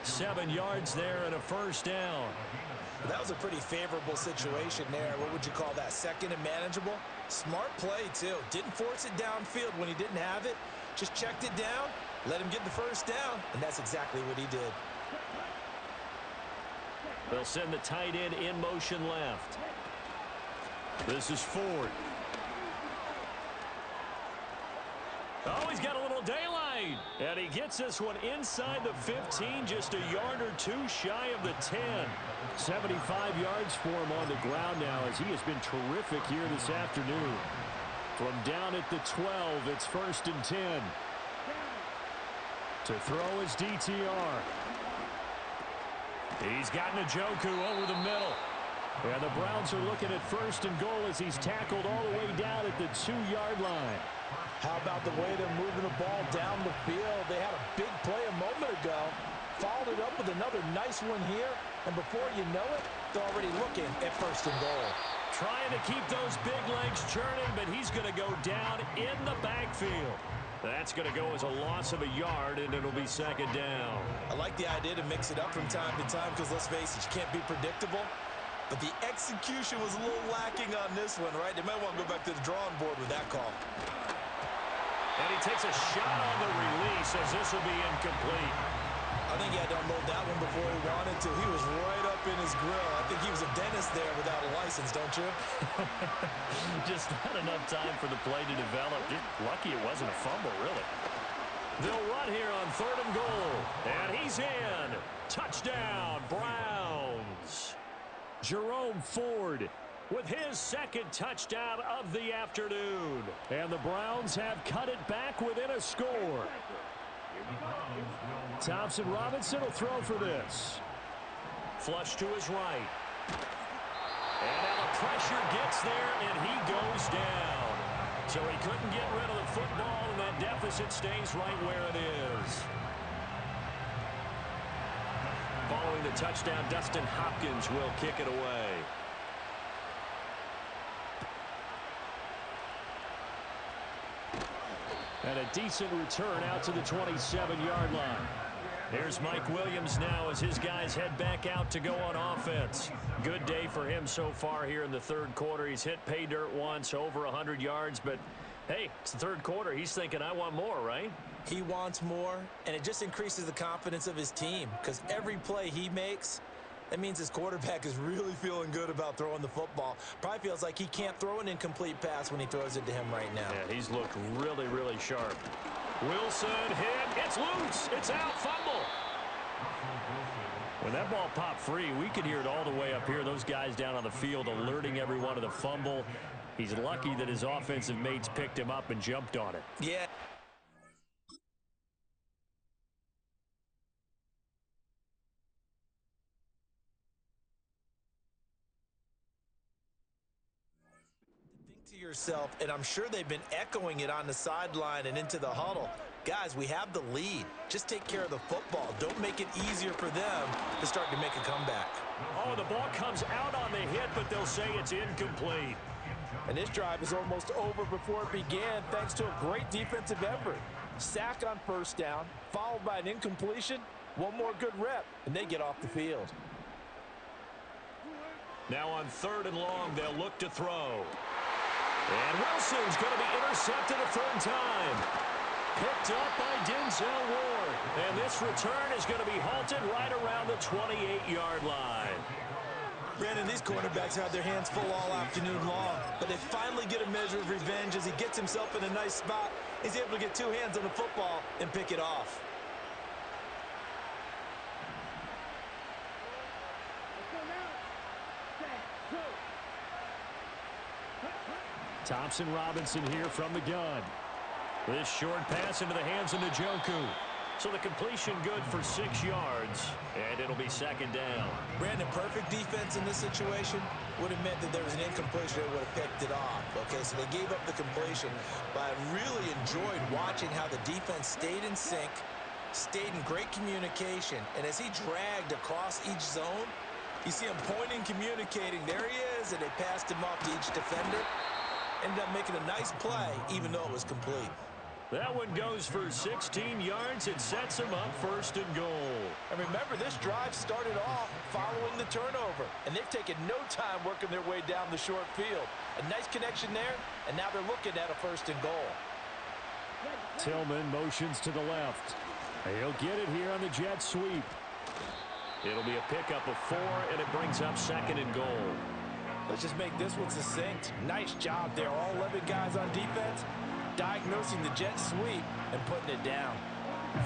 7 yards there and a first down. That was a pretty favorable situation there. What would you call that? Second and manageable? Smart play, too. Didn't force it downfield when he didn't have it. Just checked it down, let him get the first down, and that's exactly what he did. They'll send the tight end in motion left. This is Ford. Oh, he's got a little daylight. And he gets this one inside the 15, just a yard or two shy of the 10. 75 yards for him on the ground now as he has been terrific here this afternoon. From down at the 12, it's 1st and 10. To throw is DTR. He's got Njoku over the middle. And the Browns are looking at 1st and goal as he's tackled all the way down at the 2-yard line. How about the way they're moving the ball down the field? They had a big play a moment ago, followed it up with another nice one here, and before you know it, they're already looking at 1st and goal. Trying to keep those big legs churning, but he's going to go down in the backfield. That's going to go as a loss of a yard, and it'll be 2nd down. I like the idea to mix it up from time to time because, let's face it, you can't be predictable. But the execution was a little lacking on this one, right? They might want to go back to the drawing board with that call. And he takes a shot on the release as this will be incomplete. I think he had to unload that one before he wanted to. He was right up in his grill. I think he was a dentist there without a license, don't you? Just not enough time for the play to develop. Just lucky it wasn't a fumble, really. They'll run here on 3rd and goal. And he's in. Touchdown, Browns. Jerome Ford with his second touchdown of the afternoon. And the Browns have cut it back within a score. Thompson Robinson will throw for this. Flush to his right. And now the pressure gets there, and he goes down. So he couldn't get rid of the football, and that deficit stays right where it is. Following the touchdown, Dustin Hopkins will kick it away. And a decent return out to the 27-yard line. Here's Mike Williams now as his guys head back out to go on offense. Good day for him so far here in the 3rd quarter. He's hit pay dirt once, over 100 yards, but hey, it's the 3rd quarter. He's thinking, I want more, right? He wants more, and it just increases the confidence of his team because every play he makes, that means his quarterback is really feeling good about throwing the football. Probably feels like he can't throw an incomplete pass when he throws it to him right now. Yeah, he's looked really, really sharp. Wilson hit. It's loose. It's out. Fumble. When that ball popped free, we could hear it all the way up here. Those guys down on the field alerting everyone of the fumble. He's lucky that his offensive mates picked him up and jumped on it. Yeah. To yourself, and I'm sure they've been echoing it on the sideline and into the huddle. Guys, we have the lead. Just take care of the football. Don't make it easier for them to start to make a comeback. Oh, the ball comes out on the hit, but they'll say it's incomplete. And this drive is almost over before it began thanks to a great defensive effort. Sack on 1st down, followed by an incompletion, one more good rep, and they get off the field. Now on 3rd and long, they'll look to throw. And Wilson's going to be intercepted a 3rd time. Picked up by Denzel Ward. And this return is going to be halted right around the 28-yard line. Brandon, these quarterbacks have their hands full all afternoon long, but they finally get a measure of revenge as he gets himself in a nice spot. He's able to get 2 hands on the football and pick it off. Thompson Robinson here from the gun. This short pass into the hands of Njoku. So the completion good for 6 yards, and it'll be 2nd down. Brandon, perfect defense in this situation would have meant that there was an incompletion. They would have picked it off. Okay, so they gave up the completion, but I really enjoyed watching how the defense stayed in sync, stayed in great communication, and as he dragged across each zone, you see him pointing, communicating. There he is, and they passed him off to each defender. Ended up making a nice play, even though it was complete. That one goes for 16 yards. It sets him up 1st and goal. And remember, this drive started off following the turnover, and they've taken no time working their way down the short field. A nice connection there, and now they're looking at a 1st and goal. Tillman motions to the left. He'll get it here on the jet sweep. It'll be a pickup of 4, and it brings up 2nd and goal. Let's just make this one succinct. Nice job there. All 11 guys on defense diagnosing the jet sweep and putting it down.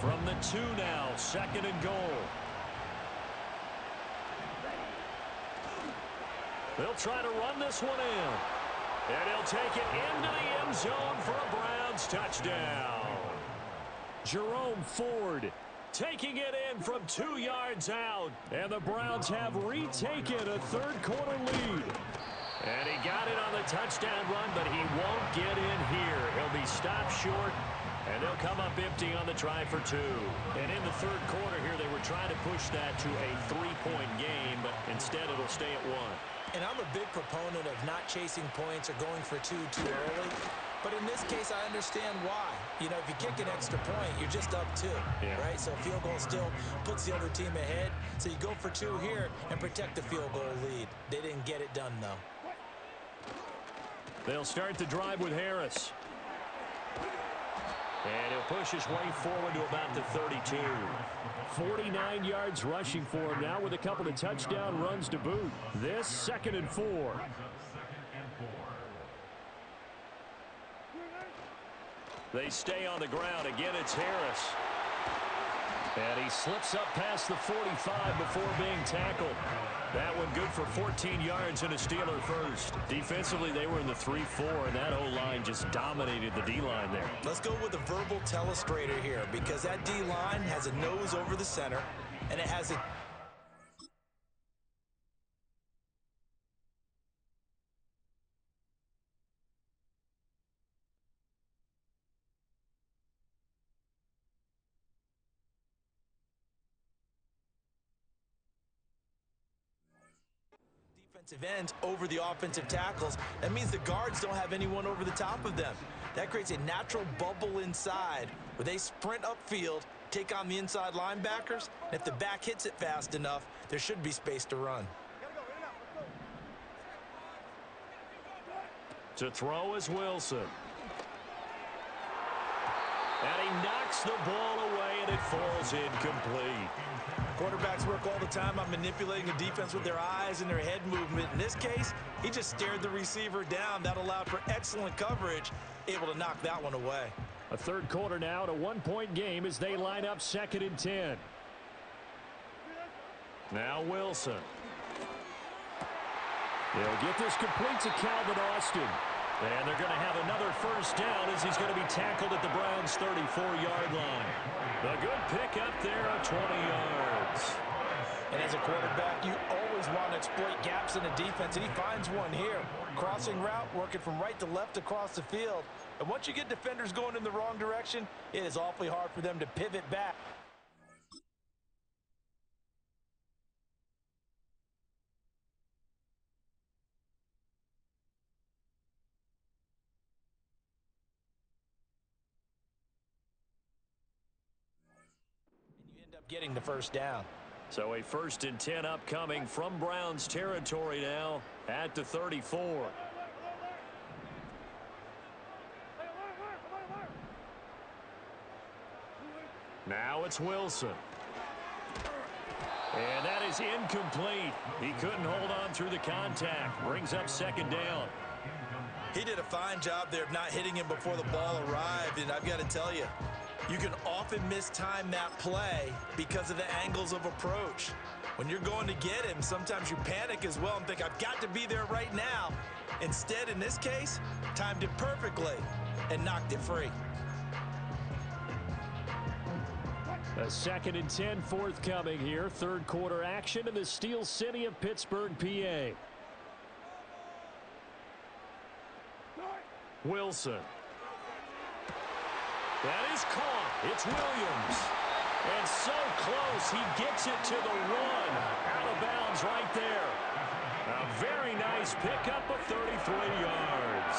From the 2 now, 2nd and goal. They'll try to run this one in. And he'll take it into the end zone for a Browns touchdown. Jerome Ford taking it in from 2 yards out. And the Browns have retaken a 3rd quarter lead. And he got it on the touchdown run, but he won't get in here. He'll be stopped short, and they'll come up empty on the try for 2. And in the 3rd quarter here, they were trying to push that to a 3-point game, but instead it'll stay at 1. And I'm a big proponent of not chasing points or going for 2 too early. But in this case, I understand why. You know, if you kick an extra point, you're just up 2, right? So a field goal still puts the other team ahead. So you go for 2 here and protect the field goal lead. They didn't get it done, though. They'll start the drive with Harris. And he'll push his way forward to about the 32. 49 yards rushing for him now with a couple of touchdown runs to boot. This 2nd and 4. They stay on the ground. Again, it's Harris. And he slips up past the 45 before being tackled. That one good for 14 yards and a Steeler first. Defensively, they were in the 3-4, and that O-line just dominated the D-line there. Let's go with a verbal telestrator here, because that D-line has a nose over the center, and it has a defensive ends over the offensive tackles. That means the guards don't have anyone over the top of them. That creates a natural bubble inside where they sprint upfield, take on the inside linebackers. And if the back hits it fast enough, there should be space to run. To throw is Wilson. And he knocks the ball away, and it falls incomplete. Quarterbacks work all the time on manipulating a defense with their eyes and their head movement. In this case, he just stared the receiver down. That allowed for excellent coverage, able to knock that one away. A third quarter now, at a one-point game as they line up 2nd and 10. Now Wilson. They'll get this complete to Calvin Austin. And they're going to have another first down as he's going to be tackled at the Browns' 34-yard line. A good pick up there of 20 yards. And as a quarterback, you always want to exploit gaps in the defense, and he finds one here. Crossing route, working from right to left across the field. And once you get defenders going in the wrong direction, it is awfully hard for them to pivot back. Getting the first down. So a 1st and 10 upcoming from Browns territory now at the 34. Now it's Wilson. And that is incomplete. He couldn't hold on through the contact. Brings up 2nd down. He did a fine job there of not hitting him before the ball arrived, and I've got to tell you, you can often mistime that play because of the angles of approach. When you're going to get him, sometimes you panic as well and think, I've got to be there right now. Instead, in this case, timed it perfectly and knocked it free. A 2nd and 10 forthcoming here. Third quarter action in the Steel City of Pittsburgh, PA. Wilson. That is caught. It's Williams. And so close, he gets it to the 1. Out of bounds right there. A very nice pickup of 33 yards.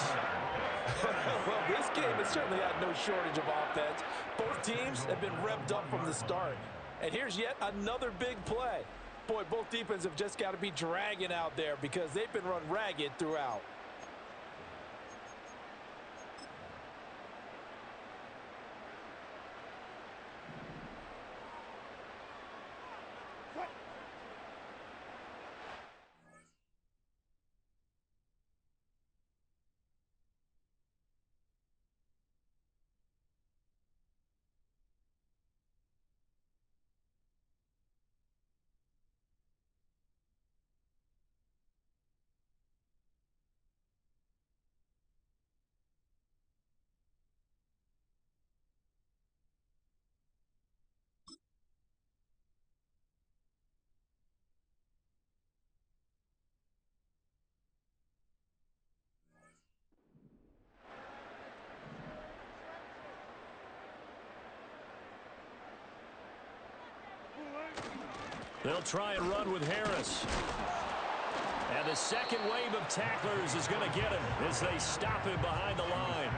Well, this game has certainly had no shortage of offense. Both teams have been revved up from the start. And here's yet another big play. Boy, both defenses have just got to be dragging out there because they've been run ragged throughout. They'll try and run with Harris. And the second wave of tacklers is going to get him as they stop him behind the line.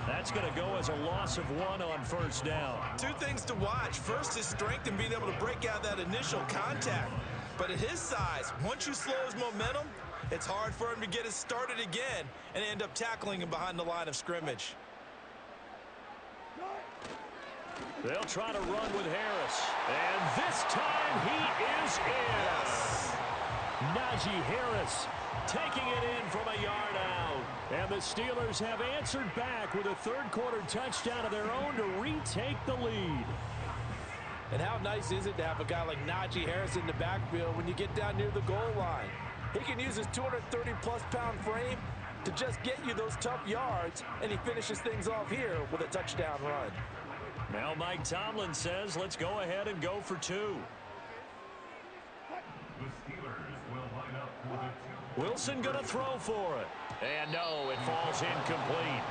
That's going to go as a loss of 1 on first down. Two things to watch. First, his strength and being able to break out that initial contact. But at his size, once you slow his momentum, it's hard for him to get it started again and end up tackling him behind the line of scrimmage. They'll try to run with Harris. And this time he is in. Yes. Najee Harris taking it in from a yard out. And the Steelers have answered back with a third-quarter touchdown of their own to retake the lead. And how nice is it to have a guy like Najee Harris in the backfield when you get down near the goal line? He can use his 230-plus pound frame to just get you those tough yards, and he finishes things off here with a touchdown run. Now Mike Tomlin says, let's go ahead and go for two. The Steelers will line up for the Wilson going to throw for it. And no, it falls incomplete.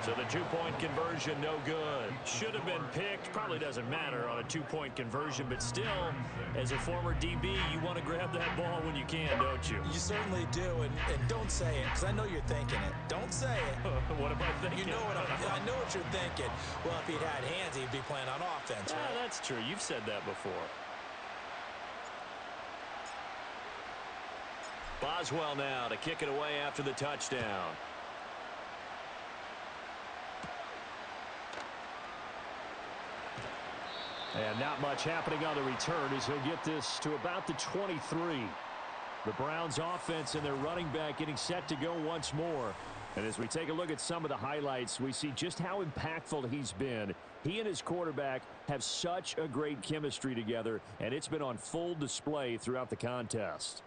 So the two-point conversion, no good. Should have been picked. Probably doesn't matter on a two-point conversion, but still, as a former DB, you want to grab that ball when you can, don't you? You certainly do, and don't say it, because I know you're thinking it. Don't say it. What am I thinking? You know I know what you're thinking. Well, if he'd had hands, he'd be playing on offense, right? That's true. You've said that before. Boswell now to kick it away after the touchdown. And not much happening on the return as he'll get this to about the 23. The Browns offense and their running back getting set to go once more. And as we take a look at some of the highlights, we see just how impactful he's been. He and his quarterback have such a great chemistry together, and it's been on full display throughout the contest.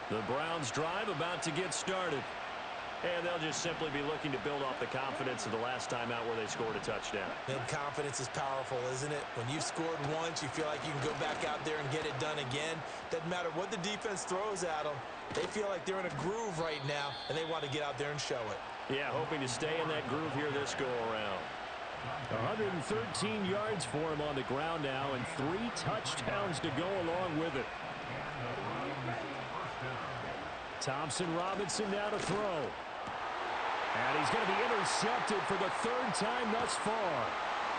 The Browns drive about to get started. And they'll just simply be looking to build off the confidence of the last time out where they scored a touchdown. And confidence is powerful, isn't it? When you've scored once, you feel like you can go back out there and get it done again. Doesn't matter what the defense throws at them. They feel like they're in a groove right now, and they want to get out there and show it. Yeah, hoping to stay in that groove here this go-around. 113 yards for him on the ground now, and 3 touchdowns to go along with it. Thompson Robinson now to throw. And he's going to be intercepted for the third time thus far.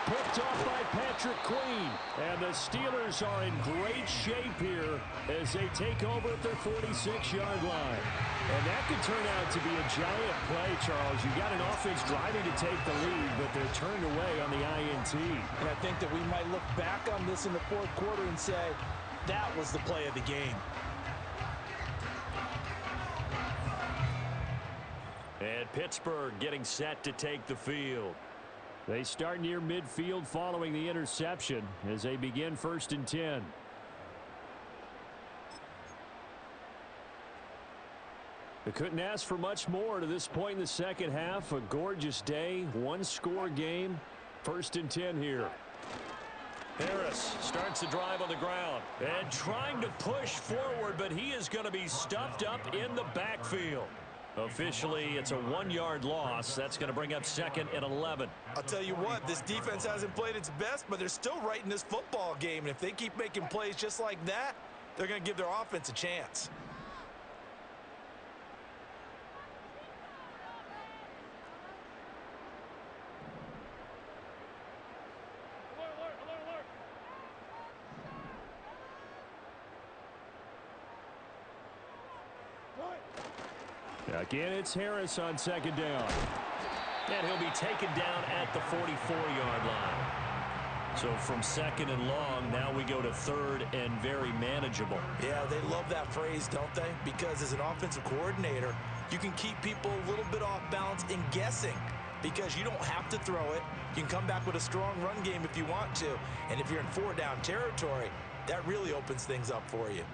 Picked off by Patrick Queen. And the Steelers are in great shape here as they take over at their 46-yard line. And that could turn out to be a giant play, Charles. You've got an offense driving to take the lead, but they're turned away on the INT. And I think that we might look back on this in the fourth quarter and say, that was the play of the game. And Pittsburgh getting set to take the field. They start near midfield following the interception as they begin 1st and 10. They couldn't ask for much more to this point in the second half. A gorgeous day, one-score game. 1st and 10 here. Harris starts the drive on the ground and trying to push forward, but he is going to be stuffed up in the backfield. Officially, it's a 1-yard loss. That's going to bring up 2nd and 11. I'll tell you what, this defense hasn't played its best, but they're still right in this football game. And if they keep making plays just like that, they're going to give their offense a chance. Again, it's Harris on 2nd down. And he'll be taken down at the 44-yard line. So from 2nd and long, now we go to 3rd and very manageable. Yeah, they love that phrase, don't they? Because as an offensive coordinator, you can keep people a little bit off balance and guessing because you don't have to throw it. You can come back with a strong run game if you want to. And if you're in 4-down territory, that really opens things up for you.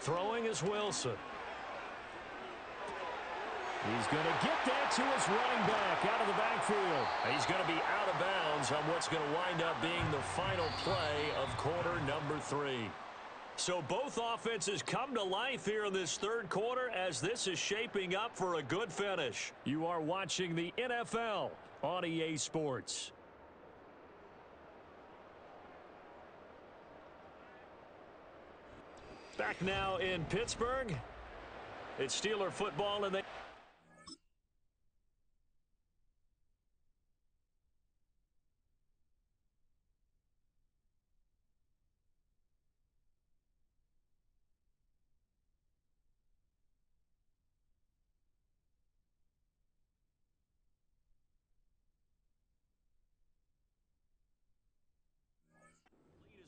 Throwing is Wilson. He's going to get that to his running back out of the backfield. He's going to be out of bounds on what's going to wind up being the final play of quarter number 3. So both offenses come to life here in this third quarter as this is shaping up for a good finish. You are watching the NFL on EA Sports. Back now in Pittsburgh. It's Steeler football, and they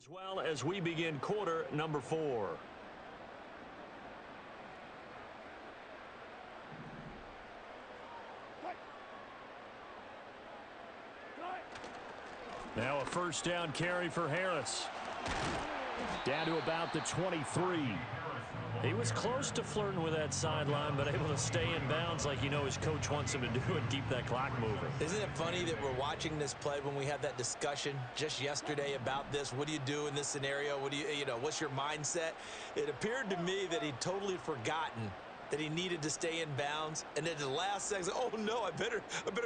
As well as we begin quarter number 4. Now a first down carry for Harris. Down to about the 23. He was close to flirting with that sideline, but able to stay in bounds like you know his coach wants him to do and keep that clock moving. Isn't it funny that we're watching this play when we had that discussion just yesterday about this? What do you do in this scenario? What do you know, what's your mindset? It appeared to me that he'd totally forgotten that he needed to stay in bounds. And then the last second, oh no, I better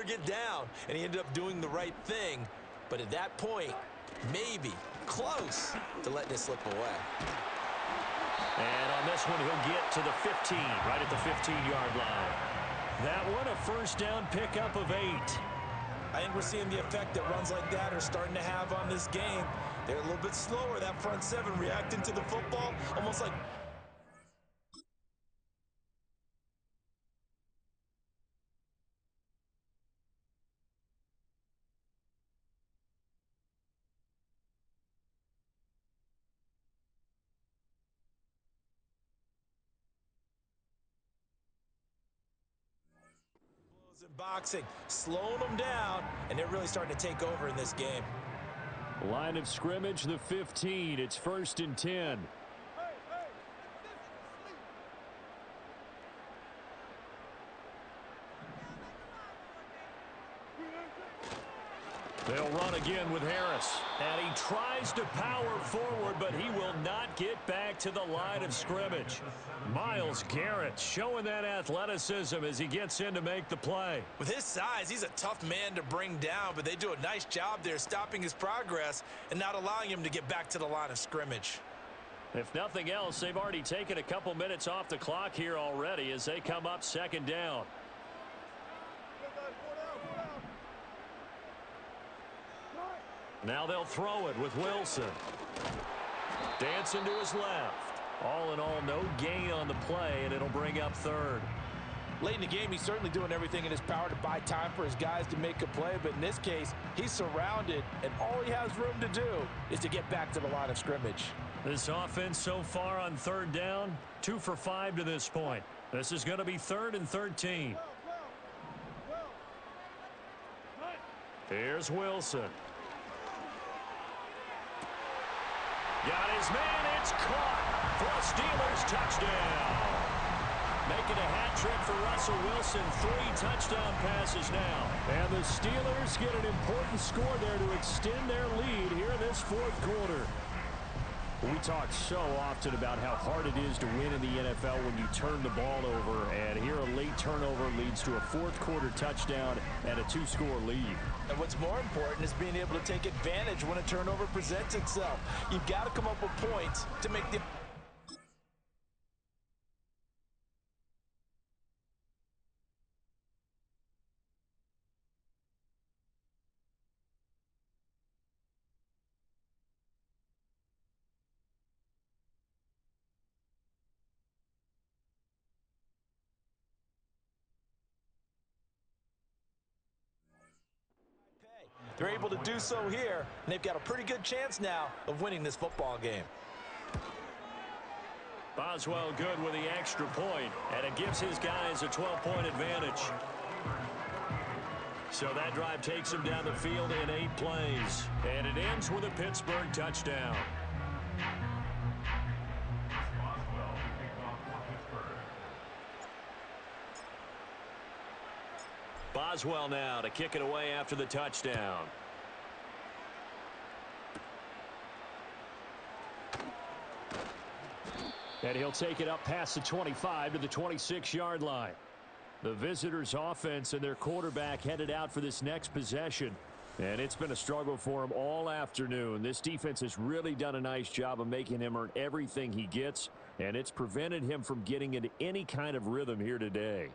get down. And he ended up doing the right thing. But at that point, maybe close to letting it slip away. And on this one, he'll get to the 15, right at the 15-yard line. That one, a first down pickup of 8. I think we're seeing the effect that runs like that are starting to have on this game. They're a little bit slower, that front seven, reacting to the football, almost like... in boxing, slowing them down, and they're really starting to take over in this game. Line of scrimmage, the 15. It's 1st and 10. They'll run again with Harris. And he tries to power forward, but he will not get back to the line of scrimmage. Myles Garrett showing that athleticism as he gets in to make the play. With his size, he's a tough man to bring down, but they do a nice job there stopping his progress and not allowing him to get back to the line of scrimmage. If nothing else, they've already taken a couple minutes off the clock here already as they come up 2nd down. Now they'll throw it with Wilson. Dancing to his left. All in all, no gain on the play, and it'll bring up 3rd. Late in the game, he's certainly doing everything in his power to buy time for his guys to make a play, but in this case, he's surrounded, and all he has room to do is to get back to the line of scrimmage. This offense so far on 3rd down, 2 for 5 to this point. This is going to be 3rd and 13. Here's Wilson. Got his man, it's caught for a Steelers touchdown. Making a hat trick for Russell Wilson, 3 touchdown passes now. And the Steelers get an important score there to extend their lead here in this 4th quarter. We talk so often about how hard it is to win in the NFL when you turn the ball over, and here a late turnover leads to a 4th quarter touchdown and a 2-score lead. And what's more important is being able to take advantage when a turnover presents itself. You've got to come up with points to make the... They're able to do so here, and they've got a pretty good chance now of winning this football game. Boswell good with the extra point, and it gives his guys a 12-point advantage. So that drive takes him down the field in 8 plays, and it ends with a Pittsburgh touchdown. Boswell to kick off for Pittsburgh. Boswell now to kick it away after the touchdown. And he'll take it up past the 25 to the 26-yard line. The visitors' offense and their quarterback headed out for this next possession. And it's been a struggle for him all afternoon. This defense has really done a nice job of making him earn everything he gets, and it's prevented him from getting into any kind of rhythm here today.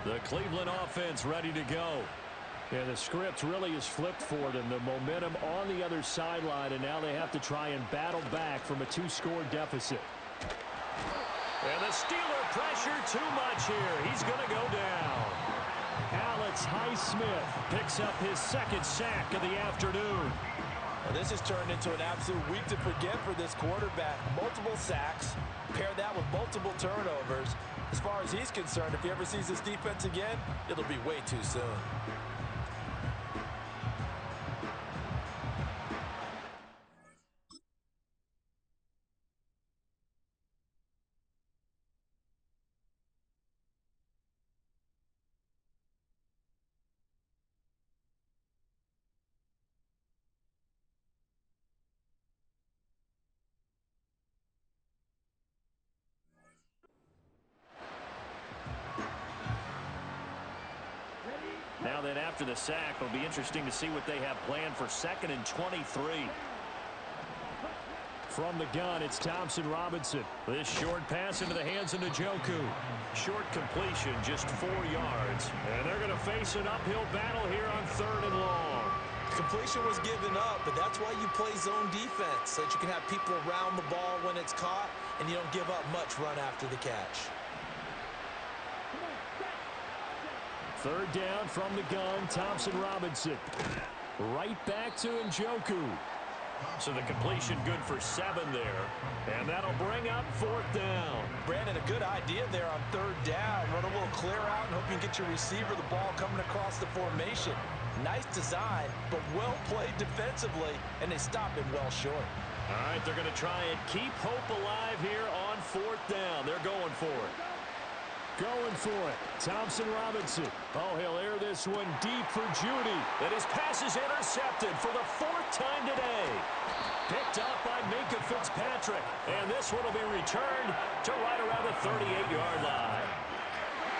The Cleveland offense ready to go. Yeah, the script really is flipped for them. The momentum on the other sideline, and now they have to try and battle back from a 2-score deficit. And the Steeler pressure too much here. He's going to go down. Alex Highsmith picks up his second sack of the afternoon. Well, this has turned into an absolute week to forget for this quarterback. Multiple sacks, pair that with multiple turnovers. As far as he's concerned, if he ever sees this defense again, it'll be way too soon. Now then, after the sack, it'll be interesting to see what they have planned for 2nd and 23. From the gun, it's Thompson Robinson. This short pass into the hands of Njoku. Short completion, just 4 yards. And they're going to face an uphill battle here on 3rd and long. Completion was given up, but that's why you play zone defense, so that you can have people around the ball when it's caught, and you don't give up much run after the catch. 3rd down from the gun, Thompson Robinson. Right back to Njoku. So the completion good for 7 there. And that'll bring up 4th down. Brandon, a good idea there on 3rd down. Run a little clear out and hope you can get your receiver the ball coming across the formation. Nice design, but well played defensively, and they stop him well short. All right, they're going to try and keep hope alive here on 4th down. They're going for it. Going for it. Thompson Robinson. Oh, he'll air this one deep for Judy. And his pass is intercepted for the 4th time today. Picked up by Minka Fitzpatrick. And this one will be returned to right around the 38-yard line.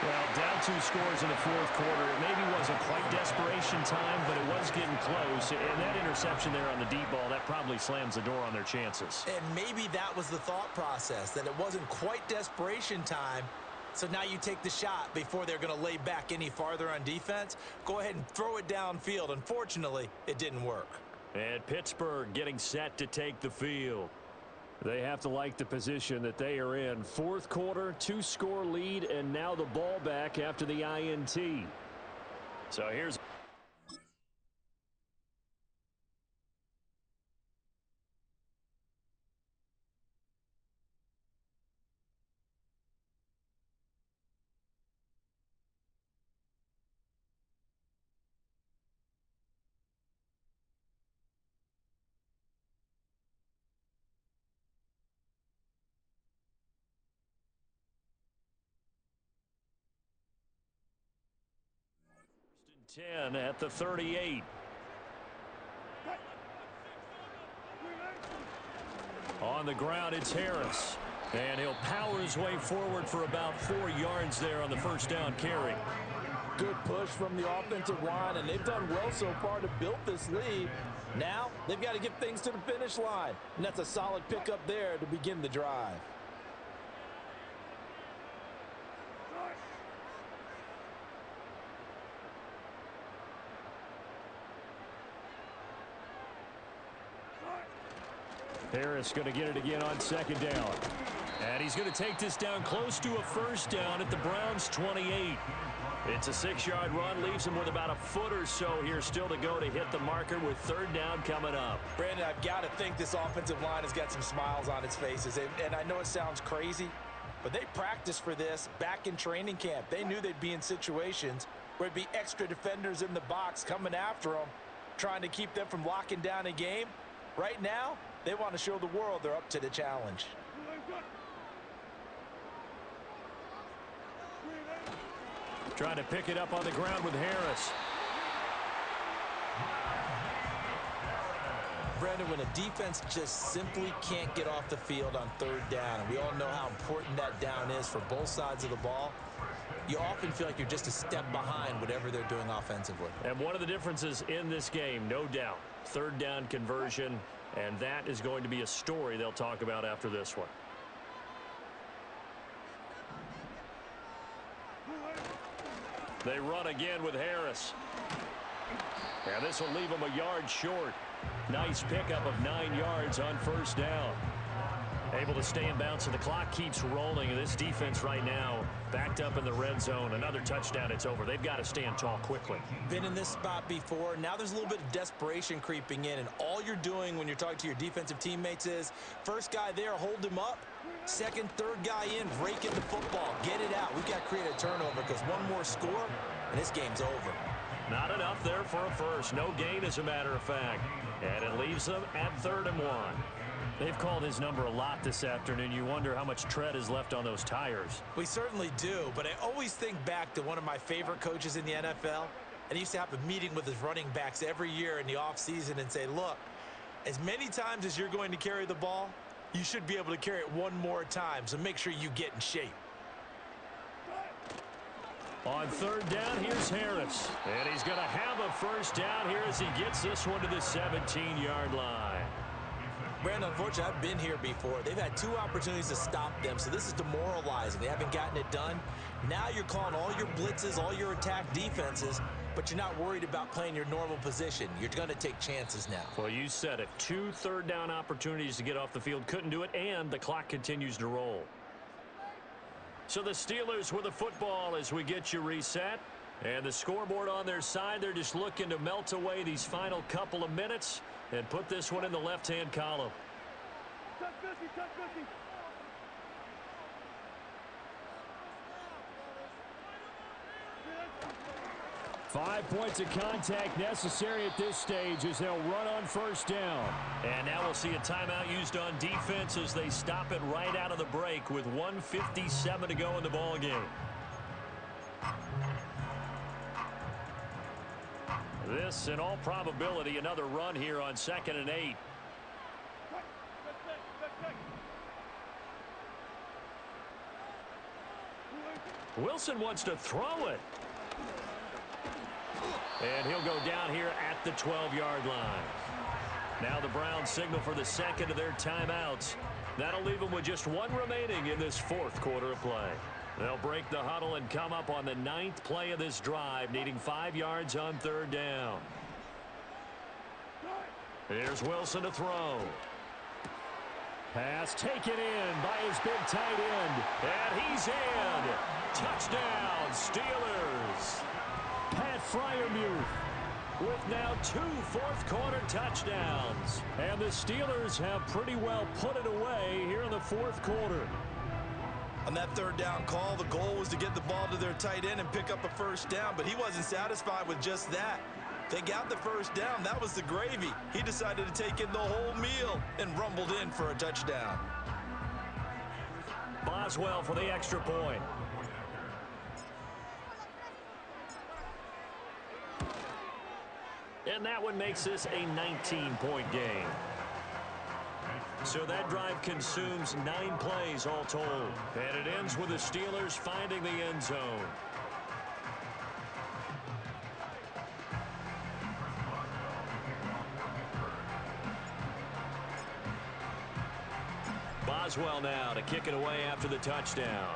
Well, down 2 scores in the 4th quarter. It maybe wasn't quite desperation time, but it was getting close. And that interception there on the deep ball, that probably slams the door on their chances. And maybe that was the thought process, that it wasn't quite desperation time. So now you take the shot before they're going to lay back any farther on defense. Go ahead and throw it downfield. Unfortunately, it didn't work. And Pittsburgh getting set to take the field. They have to like the position that they are in. 4th quarter, 2-score lead, and now the ball back after the INT. So here's... First and 10 at the 38. On the ground, it's Harris. And he'll power his way forward for about 4 yards there on the 1st down carry. Good push from the offensive line, and they've done well so far to build this lead. Now, they've got to get things to the finish line, and that's a solid pickup there to begin the drive. Harris going to get it again on 2nd down. And he's going to take this down close to a 1st down at the Browns' 28. It's a 6-yard run, leaves him with about a foot or so here still to go to hit the marker with 3rd down coming up. Brandon, I've got to think this offensive line has got some smiles on its faces. And I know it sounds crazy, but they practiced for this back in training camp. They knew they'd be in situations where there'd be extra defenders in the box coming after them, trying to keep them from locking down a game. Right now, they want to show the world they're up to the challenge. Trying to pick it up on the ground with Harris. Brandon, when a defense just simply can't get off the field on 3rd down, and we all know how important that down is for both sides of the ball, you often feel like you're just a step behind whatever they're doing offensively. And one of the differences in this game, no doubt, 3rd down conversion, and that is going to be a story they'll talk about after this one. They run again with Harris. And this will leave him a yard short. Nice pickup of 9 yards on first down. Able to stay in bounds, so the clock keeps rolling. And this defense right now backed up in the red zone. Another touchdown, it's over. They've got to stand tall quickly. Been in this spot before. Now there's a little bit of desperation creeping in, and all you're doing when you're talking to your defensive teammates is first guy there, hold him up. Second, third guy in, break in the football. Get it out. We've got to create a turnover because one more score, and this game's over. Not enough there for a first. No gain, as a matter of fact. And it leaves them at 3rd and 1. They've called his number a lot this afternoon. You wonder how much tread is left on those tires. We certainly do, but I always think back to one of my favorite coaches in the NFL, and he used to have a meeting with his running backs every year in the offseason and say, look, as many times as you're going to carry the ball, you should be able to carry it one more time, so make sure you get in shape. On 3rd down, here's Harris. And he's going to have a first down here as he gets this one to the 17-yard line. Brandon, unfortunately, I've been here before. They've had 2 opportunities to stop them, so this is demoralizing. They haven't gotten it done. Now you're calling all your blitzes, all your attack defenses, but you're not worried about playing your normal position. You're going to take chances now. Well, you said it. 2 3rd down opportunities to get off the field. Couldn't do it, and the clock continues to roll. So the Steelers with the football as we get you reset. And the scoreboard on their side, they're just looking to melt away these final couple of minutes and put this one in the left-hand column. 5 points of contact necessary at this stage as they'll run on first down. And now we'll see a timeout used on defense as they stop it right out of the break with 1:57 to go in the ball game. This, in all probability, another run here on 2nd and 8. Wilson wants to throw it. And he'll go down here at the 12-yard line. Now the Browns signal for the second of their timeouts. That'll leave them with just 1 remaining in this 4th quarter of play. They'll break the huddle and come up on the 9th play of this drive, needing 5 yards on 3rd down. Here's Wilson to throw. Pass taken in by his big tight end. And he's in. Touchdown, Steelers. Pat Freiermuth with now 2 fourth-quarter touchdowns. And the Steelers have pretty well put it away here in the 4th quarter. On that 3rd down call, the goal was to get the ball to their tight end and pick up a first down, but he wasn't satisfied with just that. They got the first down. That was the gravy. He decided to take in the whole meal and rumbled in for a touchdown. Boswell for the extra point. And that one makes this a 19-point game. So that drive consumes 9 plays all told. And it ends with the Steelers finding the end zone. Boswell now to kick it away after the touchdown.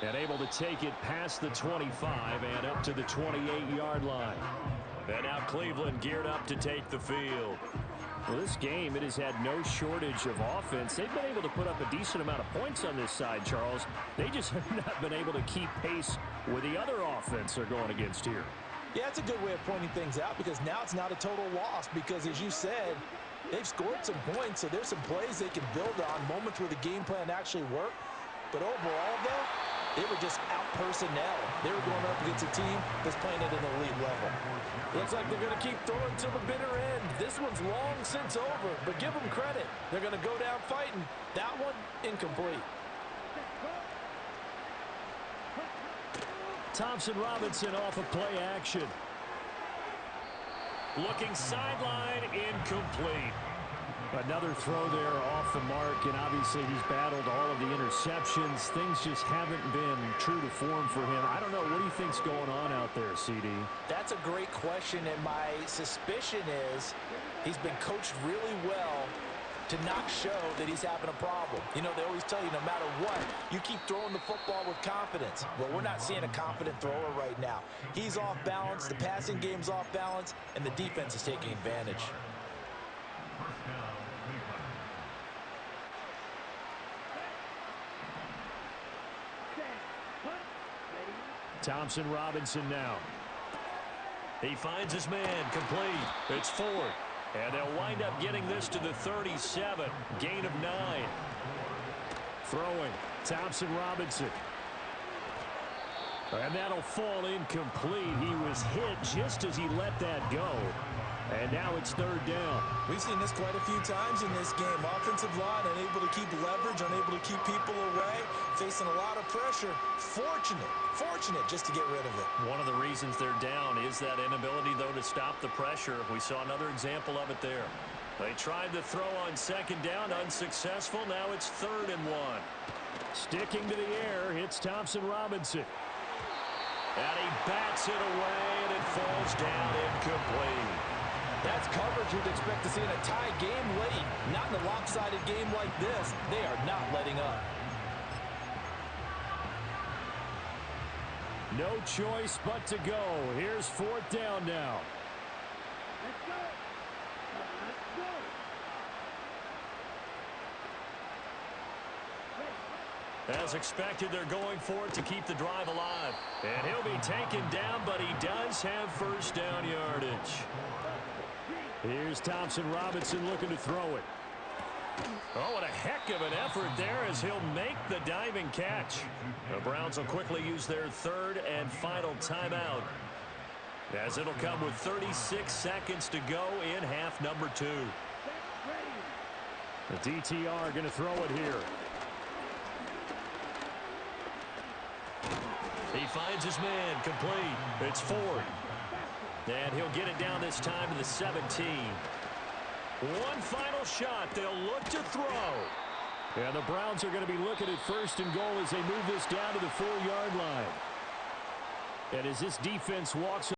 And able to take it past the 25 and up to the 28-yard line. And now Cleveland geared up to take the field. Well, this game, it has had no shortage of offense. They've been able to put up a decent amount of points on this side, Charles. They just have not been able to keep pace with the other offense they're going against here. Yeah, it's a good way of pointing things out because now it's not a total loss because, as you said, they've scored some points, so there's some plays they can build on, moments where the game plan actually worked. But overall, though, they were just out-personnel. They were going up against a team that's playing at an elite level. Looks like they're going to keep throwing till the bitter end. This one's long since over, but give them credit. They're going to go down fighting. That one, incomplete. Thompson Robinson off of play action. Looking sideline, incomplete. Another throw there off the mark, and obviously he's battled all of the interceptions. Things just haven't been true to form for him. I don't know. What do you think's going on out there, CD? That's a great question, and my suspicion is he's been coached really well to not show that he's having a problem. You know, they always tell you no matter what, you keep throwing the football with confidence. Well, we're not seeing a confident thrower right now. He's off balance, the passing game's off balance, and the defense is taking advantage. First down, Cleveland. Thompson Robinson now. He finds his man, complete. It's Ford. And they'll wind up getting this to the 37. Gain of 9. Throwing. Thompson Robinson. And that'll fall incomplete. He was hit just as he let that go. And now it's third down. We've seen this quite a few times in this game. Offensive line unable to keep leverage, unable to keep people away, facing a lot of pressure. Fortunate just to get rid of it. One of the reasons they're down is that inability, though, to stop the pressure. We saw another example of it there. They tried to throw on second down, unsuccessful. Now it's 3rd and 1. Sticking to the air, it's Thompson Robinson. And he bats it away, and it falls down incomplete. That's coverage you'd expect to see in a tie game late. Not in a lopsided game like this. They are not letting up. No choice but to go. Here's 4th down now. Let's go. Let's go. As expected, they're going for it to keep the drive alive. And he'll be taken down, but he does have first down yardage. Here's Thompson Robinson looking to throw it. Oh, what a heck of an effort there as he'll make the diving catch. The Browns will quickly use their 3rd and final timeout, as it'll come with 36 seconds to go in half number 2. The DTR going to throw it here. He finds his man, complete. It's Ford. And he'll get it down this time to the 17. One final shot. They'll look to throw. Yeah, the Browns are going to be looking at 1st and goal as they move this down to the 4-yard line. And as this defense walks